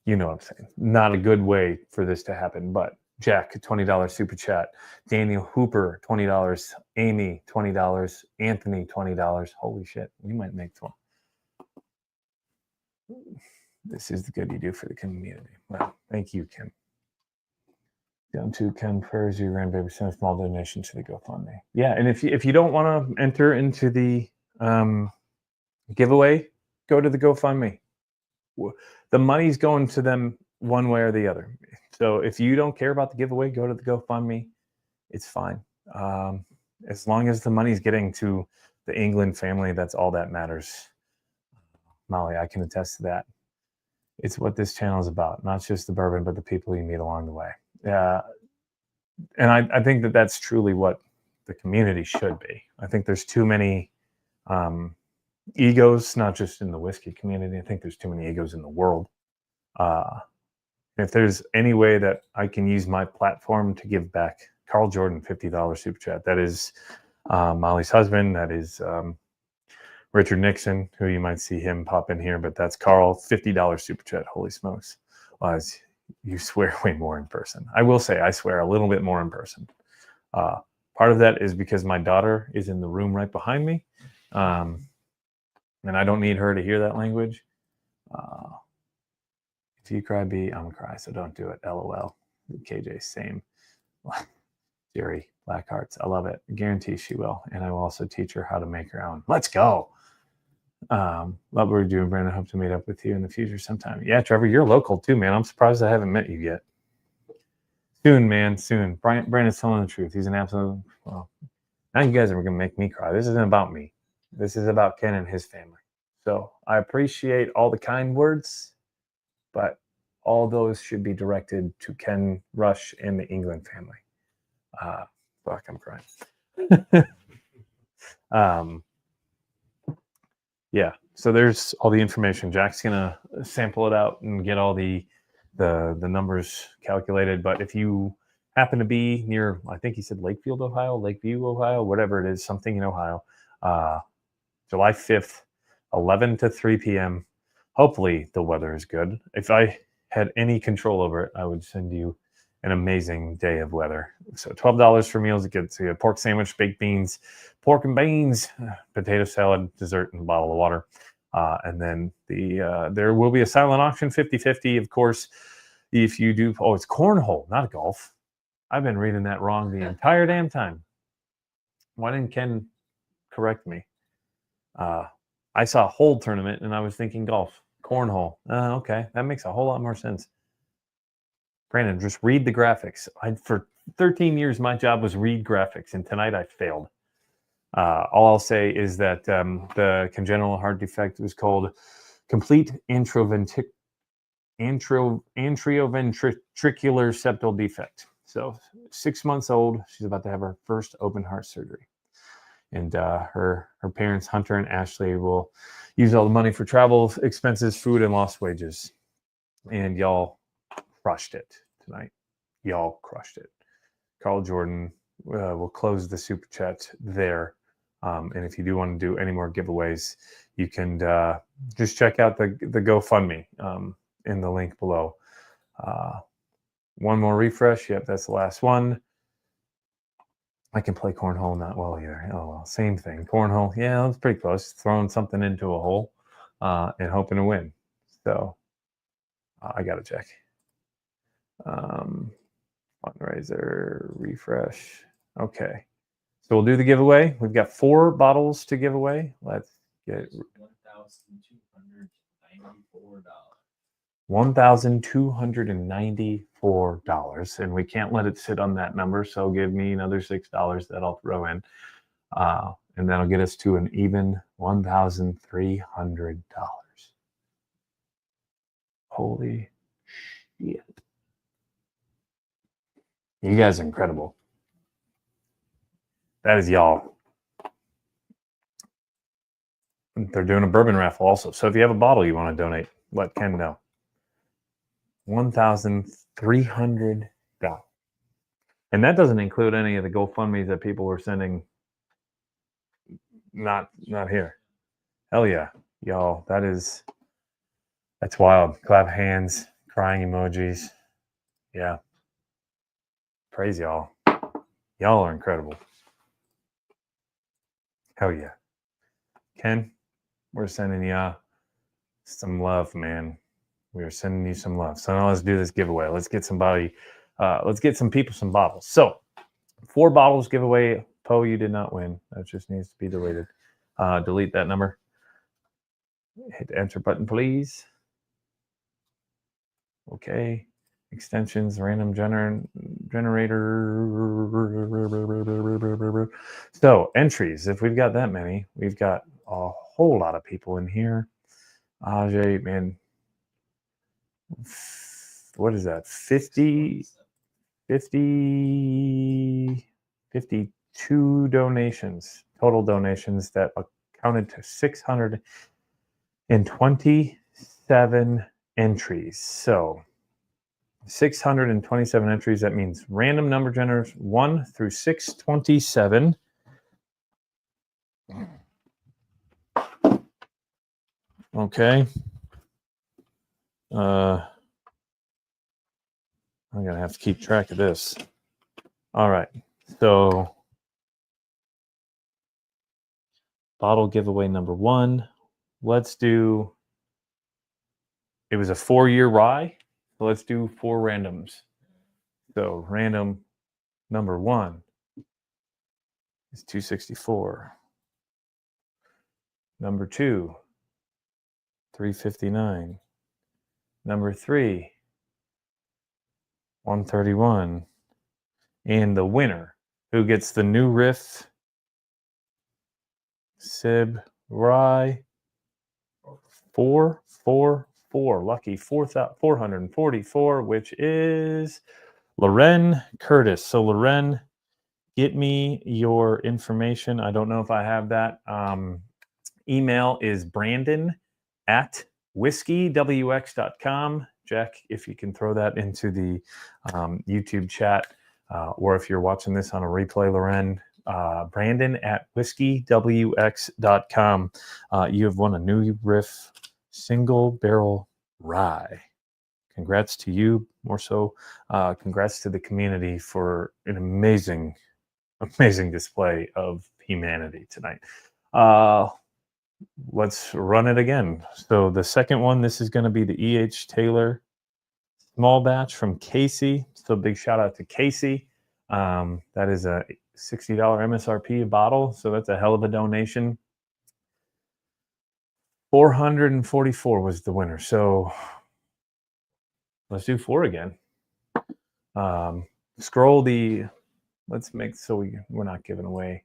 you know what I'm saying. Not a good way for this to happen, but Jack, $20 super chat. Daniel Hooper, $20. Amy, $20. Anthony, $20. Holy shit, we might make fun. This is the good you do for the community. Well, thank you, Kim. Down to Ken prayers, your grandbaby, send a small donation to the GoFundMe. Yeah, and if you don't want to enter into the giveaway, go to the GoFundMe. The money's going to them one way or the other. So if you don't care about the giveaway, go to the GoFundMe. It's fine. As long as the money's getting to the England family, that's all that matters. Molly, I can attest to that. It's what this channel is about, not just the bourbon, but the people you meet along the way. And I think that that's truly what the community should be. I think there's too many egos, not just in the whiskey community. I think there's too many egos in the world. If there's any way that I can use my platform to give back, Carl Jordan, $50 super chat. That is Molly's husband. That is Richard Nixon, who you might see him pop in here, but that's Carl, $50 super chat. Holy smokes. Well, you swear way more in person. I will say I swear a little bit more in person. Part of that is because my daughter is in the room right behind me. And I don't need her to hear that language. If you cry, B, I'm gonna cry, so don't do it. LOL. KJ, same. Jerry, Black Hearts. I love it. I guarantee she will. And I will also teach her how to make her own. Let's go. Love what we're doing, Brandon. Hope to meet up with you in the future sometime. Yeah, Trevor, you're local too, man. I'm surprised I haven't met you yet. Soon, man, soon. Brandon's telling the truth. He's an absolute, well, now you guys are going to make me cry. This isn't about me. This is about Ken and his family. So I appreciate all the kind words, but all those should be directed to Ken Rush and the England family. Fuck, I'm crying. Yeah, so there's all the information. Jack's gonna sample it out and get all the numbers calculated. But if you happen to be near, I think he said Lakefield, Ohio, Lakeview, Ohio, whatever it is, something in Ohio, July 5th, 11 to 3 p.m. Hopefully the weather is good. If I had any control over it, I would send you an amazing day of weather. So $12 for meals. It gets a pork sandwich, baked beans, pork and beans, potato salad, dessert, and a bottle of water. And then there will be a silent auction, 50-50. Of course, if you do, it's cornhole, not golf. I've been reading that wrong the entire damn time. Why didn't Ken correct me? I saw hold tournament and I was thinking golf. Cornhole. Okay, that makes a whole lot more sense. Brandon, just read the graphics. For 13 years, my job was read graphics, and tonight I failed. All I'll say is that the congenital heart defect was called complete antrioventricular septal defect. So 6 months old, she's about to have her first open heart surgery. And her parents, Hunter and Ashley, will use all the money for travel expenses, food, and lost wages. And y'all crushed it tonight. Y'all crushed it. Carl Jordan will close the super chat there. And if you do want to do any more giveaways, you can just check out the GoFundMe in the link below. One more refresh. Yep, that's the last one. I can play cornhole not well either. Oh, well, same thing. Cornhole, yeah, that's pretty close. Throwing something into a hole and hoping to win. So I got to check. Fundraiser, refresh. Okay. So we'll do the giveaway. We've got 4 bottles to give away. Let's get $1,294. And we can't let it sit on that number. So give me another $6 that I'll throw in. And that'll get us to an even $1,300. Holy shit. You guys are incredible. That is y'all. They're doing a bourbon raffle also. So if you have a bottle you want to donate, let Ken know. $1,300. And that doesn't include any of the GoFundMes that people were sending. Not here. Hell yeah. Y'all, that's wild. Clap hands, crying emojis. Yeah. Praise y'all. Y'all are incredible. Hell yeah. Ken, we're sending you some love, man. We are sending you some love. So now let's do this giveaway. Let's get some people some bottles. So 4 bottles giveaway. Poe, you did not win. That just needs to be deleted. Delete that number. Hit the enter button, please. Okay. Extensions, random generator. So entries, if we've got that many, we've got a whole lot of people in here. Ajay, man, what is that? 52 donations, total donations that accounted to 627 entries. So 627 entries, that means random number generators 1 through 627. Okay. I'm going to have to keep track of this. All right. So bottle giveaway number 1. Let's do, it was a 4-year rye. So let's do 4 randoms. So random number 1 is 264. Number 2, 359. Number 3, 131. And the winner, who gets the new Riff Sib Rye 444, lucky 444, which is Loren Curtis. So Loren, get me your information. I don't know if I have that. Email is brandon@whiskeywx.com. Jack, if you can throw that into the YouTube chat, or if you're watching this on a replay, Loren, brandon@whiskeywx.com. You have won a new Riff single barrel rye. Congrats to you. More so, congrats to the community for an amazing display of humanity tonight. Let's run it again. So the second one, this is going to be the E.H. Taylor small batch from Casey. So big shout out to Casey. That is a $60 MSRP bottle. So that's a hell of a donation. 444 was the winner. So let's do 4 again. Scroll the, let's make, so we're not giving away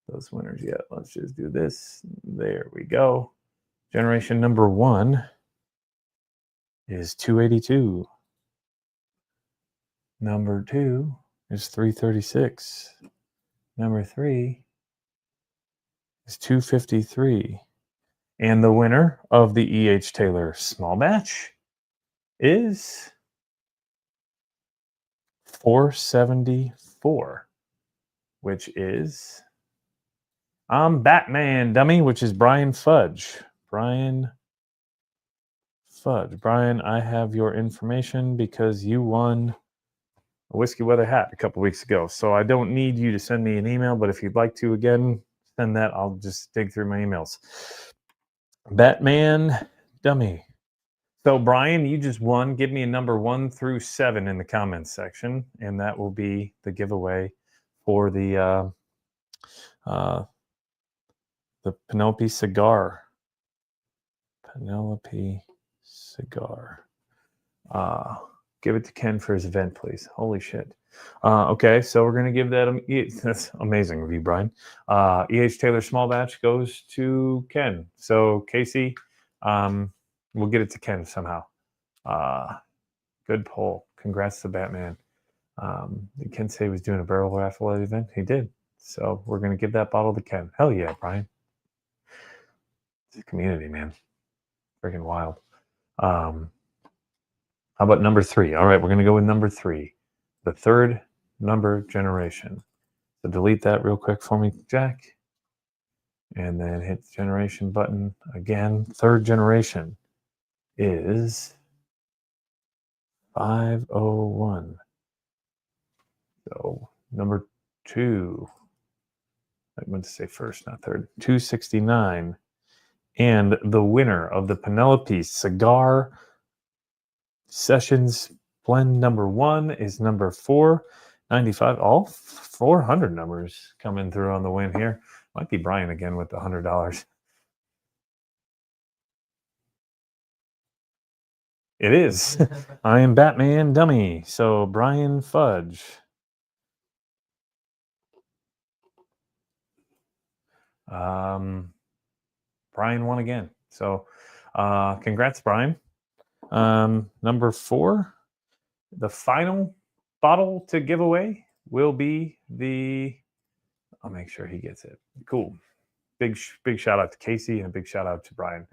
those winners yet. Let's just do this. There we go. Generation number 1 is 282. Number 2 is 336. Number 3 is 253. And the winner of the E.H. Taylor small batch is 474, which is Batman Dummy, which is Brian Fudge. Brian, I have your information because you won a Whiskey Weather hat a couple weeks ago. So I don't need you to send me an email, but if you'd like to again, send that. I'll just dig through my emails. Batman Dummy. So Brian, you just won. Give me a number 1 through 7 in the comments section, and that will be the giveaway for the Penelope cigar. Penelope cigar. Give it to Ken for his event, please. Holy shit. Okay, so we're going to give that, that's amazing of you, Brian. E.H. Taylor small batch goes to Ken. So Casey, we'll get it to Ken somehow. Good poll. Congrats to Batman. Did Ken say he was doing a barrel raffle at the event? He did. So we're going to give that bottle to Ken. Hell yeah, Brian. It's a community, man. Freaking wild. How about number 3? All right, we're going to go with number 3. The third number generation. So delete that real quick for me, Jack. And then hit the generation button again. Third generation is 501. So number 2. I meant to say first, not third. 269. And the winner of the Penelope Cigar Sessions Blend number 1 is number 495. All 400 numbers coming through on the win here. Might be Brian again with the $100. It is. I am Batman Dummy. So Brian Fudge. Brian won again. So congrats, Brian. Number 4, the final bottle to give away will be the, I'll make sure he gets it. Cool. Big shout out to Casey and a big shout out to Brian.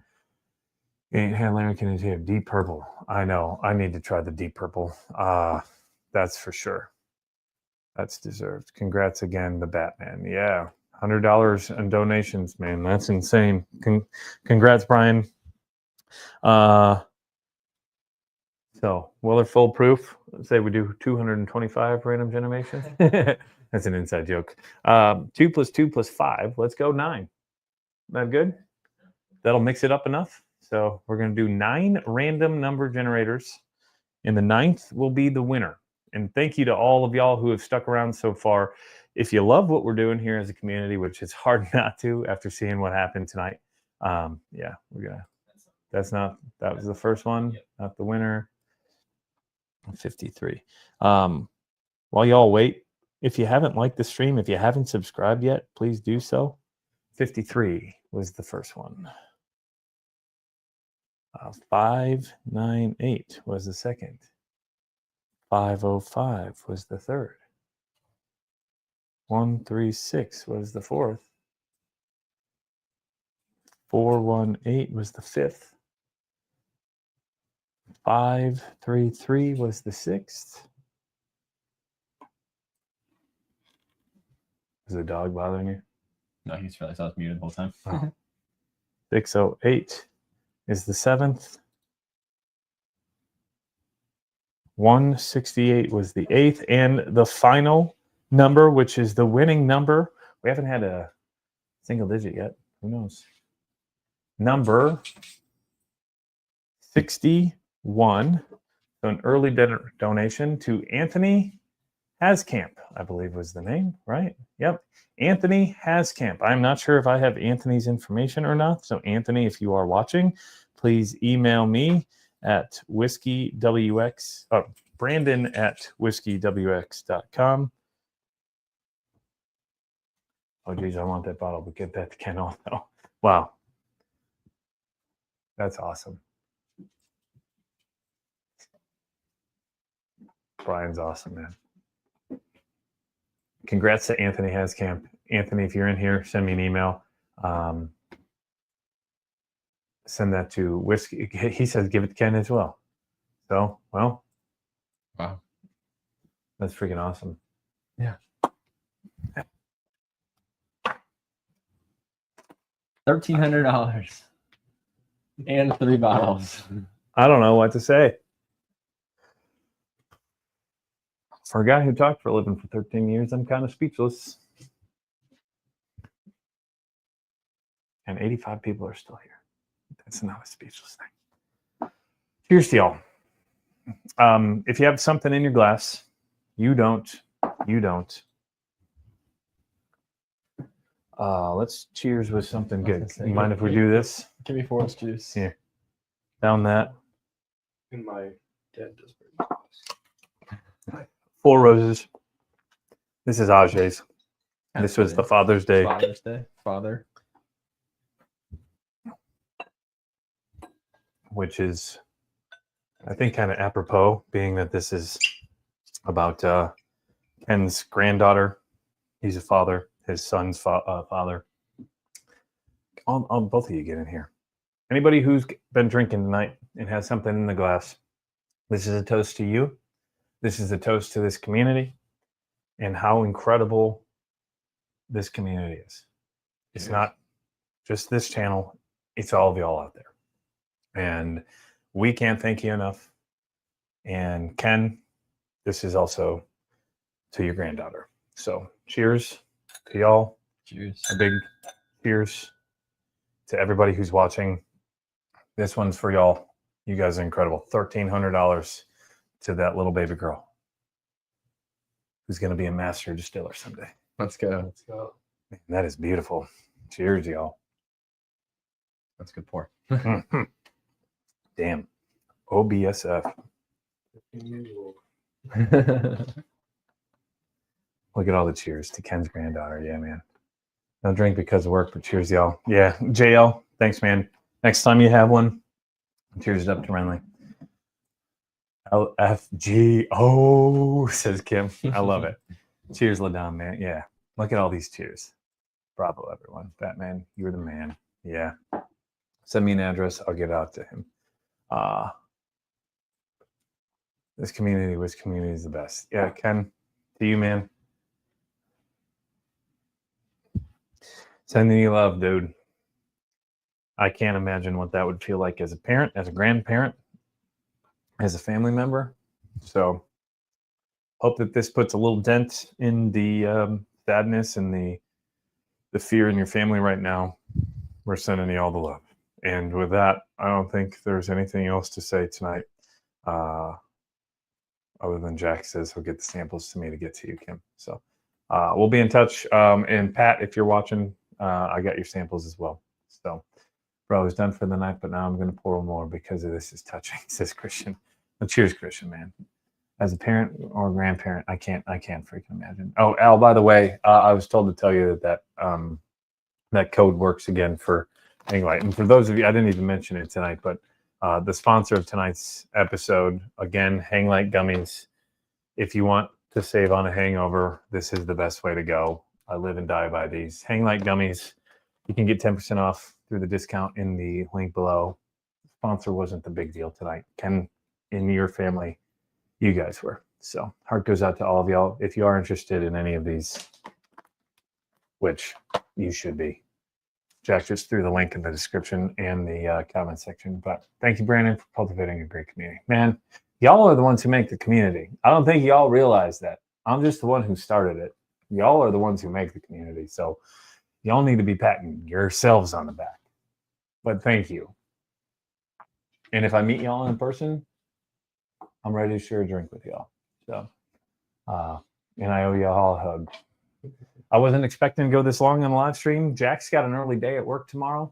Ain't had Larrikin is here. Deep purple. I know. I need to try the deep purple. That's for sure. That's deserved. Congrats again, the Batman. Yeah. $100 in donations, man. That's insane. Congrats, Brian. So, will they're foolproof? Let's say we do 225 random generations. That's an inside joke. 2 + 2 + 5. Let's go 9. That good? That'll mix it up enough. So we're going to do 9 random number generators, and the 9th will be the winner. And thank you to all of y'all who have stuck around so far. If you love what we're doing here as a community, which is hard not to after seeing what happened tonight, yeah, we're gonna. That was the first one, not the winner. 53. While y'all wait, if you haven't liked the stream, if you haven't subscribed yet, please do so. 53 was the first one. 598 was the second. 505 was the third. 136 was the fourth. 418 was the fifth. 533 was the sixth. Is the dog bothering you? No, he just realized I was muted the whole time. Oh. 608 is the seventh. 168 was the eighth, and the final number, which is the winning number. We haven't had a single digit yet. Who knows? Number 61. So an early donation to Anthony Hascamp, I believe was the name, right? Yep. Anthony Hascamp. I'm not sure if I have Anthony's information or not. So Anthony, if you are watching, please email me at whiskey.wx, Brandon at whiskey.wx.com. Oh, geez, I want that bottle, but get that to Ken also. Wow. That's awesome. Brian's awesome, man. Congrats to Anthony Hascamp. Anthony, if you're in here, send me an email. Send that to Whiskey. He says give it to Ken as well. So, well. Wow. That's freaking awesome. Yeah. $1,300 and 3 bottles. I don't know what to say. For a guy who talked for a living for 13 years, I'm kind of speechless. And 85 people are still here. That's not a speechless thing. Cheers to y'all. If you have something in your glass, you don't. Let's cheers with something good. You mind if we do this? Give me Forest juice. Here. Down that. And my dad does very 4 roses. This is Ajay's. This was the Father's Day. Father's Day. Father. Which is, I think, kind of apropos, being that this is about Ken's granddaughter. He's a father. His son's father. I'll both of you get in here. Anybody who's been drinking tonight and has something in the glass, this is a toast to you. This is a toast to this community and how incredible this community is. It's not just this channel. It's all of y'all out there. And we can't thank you enough. And Ken, this is also to your granddaughter. So cheers to y'all. Cheers. A big cheers to everybody who's watching. This one's for y'all. You guys are incredible. $1,300 to that little baby girl who's going to be a master distiller someday. Let's go. Let's go. Man, that is beautiful. Cheers, y'all. That's a good pour. Mm-hmm. Damn. OBSF. 15 years old. Look at all the cheers to Ken's granddaughter. Yeah, man. No drink because of work, but cheers, y'all. Yeah, JL, thanks, man. Next time you have one, cheers it up to Renly. LFGO, says Kim. I love it. Cheers, Ladon, man. Yeah. Look at all these cheers. Bravo, everyone. Batman, you're the man. Yeah. Send me an address. I'll get it out to him. This community is the best. Yeah, Ken, to you, man. Sending you love, dude. I can't imagine what that would feel like as a parent, as a grandparent, as a family member. So hope that this puts a little dent in the sadness and the fear in your family right now. We're sending you all the love. And with that, I don't think there's anything else to say tonight. Other than Jack says he'll get the samples to me to get to you, Kim. So we'll be in touch. And Pat, if you're watching, I got your samples as well. So, bro, I was done for the night, but now I'm going to pour more because of this is touching, says Christian. Well, cheers, Christian, man. As a parent or grandparent, I can't freaking imagine. Oh, Al, by the way, I was told to tell you that that code works again for hang light. And for those of you, I didn't even mention it tonight, but the sponsor of tonight's episode, again, hang light gummies. If you want to save on a hangover, this is the best way to go. I live and die by these. Hang light gummies. You can get 10% off through the discount in the link below. Sponsor wasn't the big deal tonight. Ken, in your family, you guys were. So heart goes out to all of y'all. If you are interested in any of these, which you should be, Jack just threw the link in the description and the comment section. But thank you, Brandon, for cultivating a great community. Man, y'all are the ones who make the community. I don't think y'all realize that. I'm just the one who started it. Y'all are the ones who make the community. So y'all need to be patting yourselves on the back. But thank you. And if I meet y'all in person, I'm ready to share a drink with y'all. So, and I owe y'all a hug. I wasn't expecting to go this long on the live stream. Jack's got an early day at work tomorrow.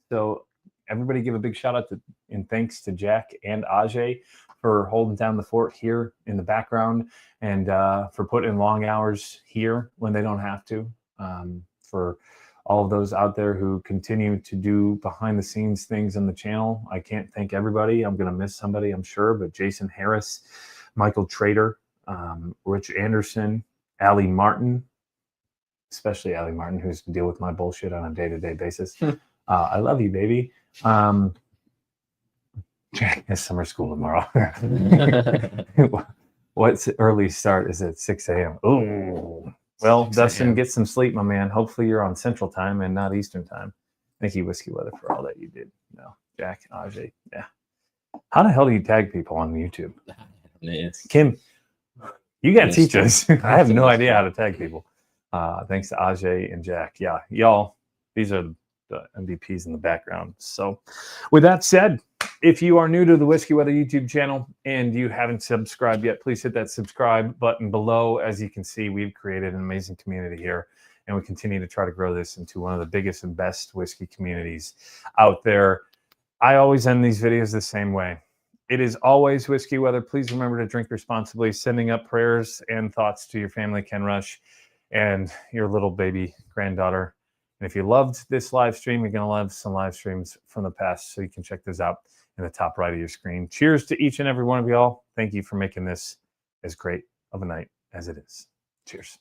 So everybody give a big shout out to and thanks to Jack and Ajay for holding down the fort here in the background and for putting in long hours here when they don't have to. For all of those out there who continue to do behind the scenes things on the channel. I can't thank everybody. I'm going to miss somebody, I'm sure, but Jason Harris, Michael Trader, Rich Anderson, Allie Martin, especially Allie Martin, who's to deal with my bullshit on a day-to-day basis. I love you, baby. Jack has summer school tomorrow. What's early start is at 6 a.m. Oh, well, Dustin, get some sleep, my man. Hopefully you're on Central Time and not Eastern Time. Thank you, Whiskey Weather, for all that you did. No, Jack, Ajay, yeah. How the hell do you tag people on YouTube? Kim, you got to teach us. I have no idea how to tag people. Thanks to Ajay and Jack. Yeah, y'all, these are the MVPs in the background. So with that said, if you are new to the Whiskey Weather YouTube channel and you haven't subscribed yet, please hit that subscribe button below. As you can see, we've created an amazing community here, and we continue to try to grow this into one of the biggest and best whiskey communities out there. I always end these videos the same way. It is always Whiskey Weather. Please remember to drink responsibly, sending up prayers and thoughts to your family, Ken Rush, and your little baby granddaughter. And if you loved this live stream, you're going to love some live streams from the past, so you can check those out in the top right of your screen. Cheers to each and every one of y'all. Thank you for making this as great of a night as it is. Cheers.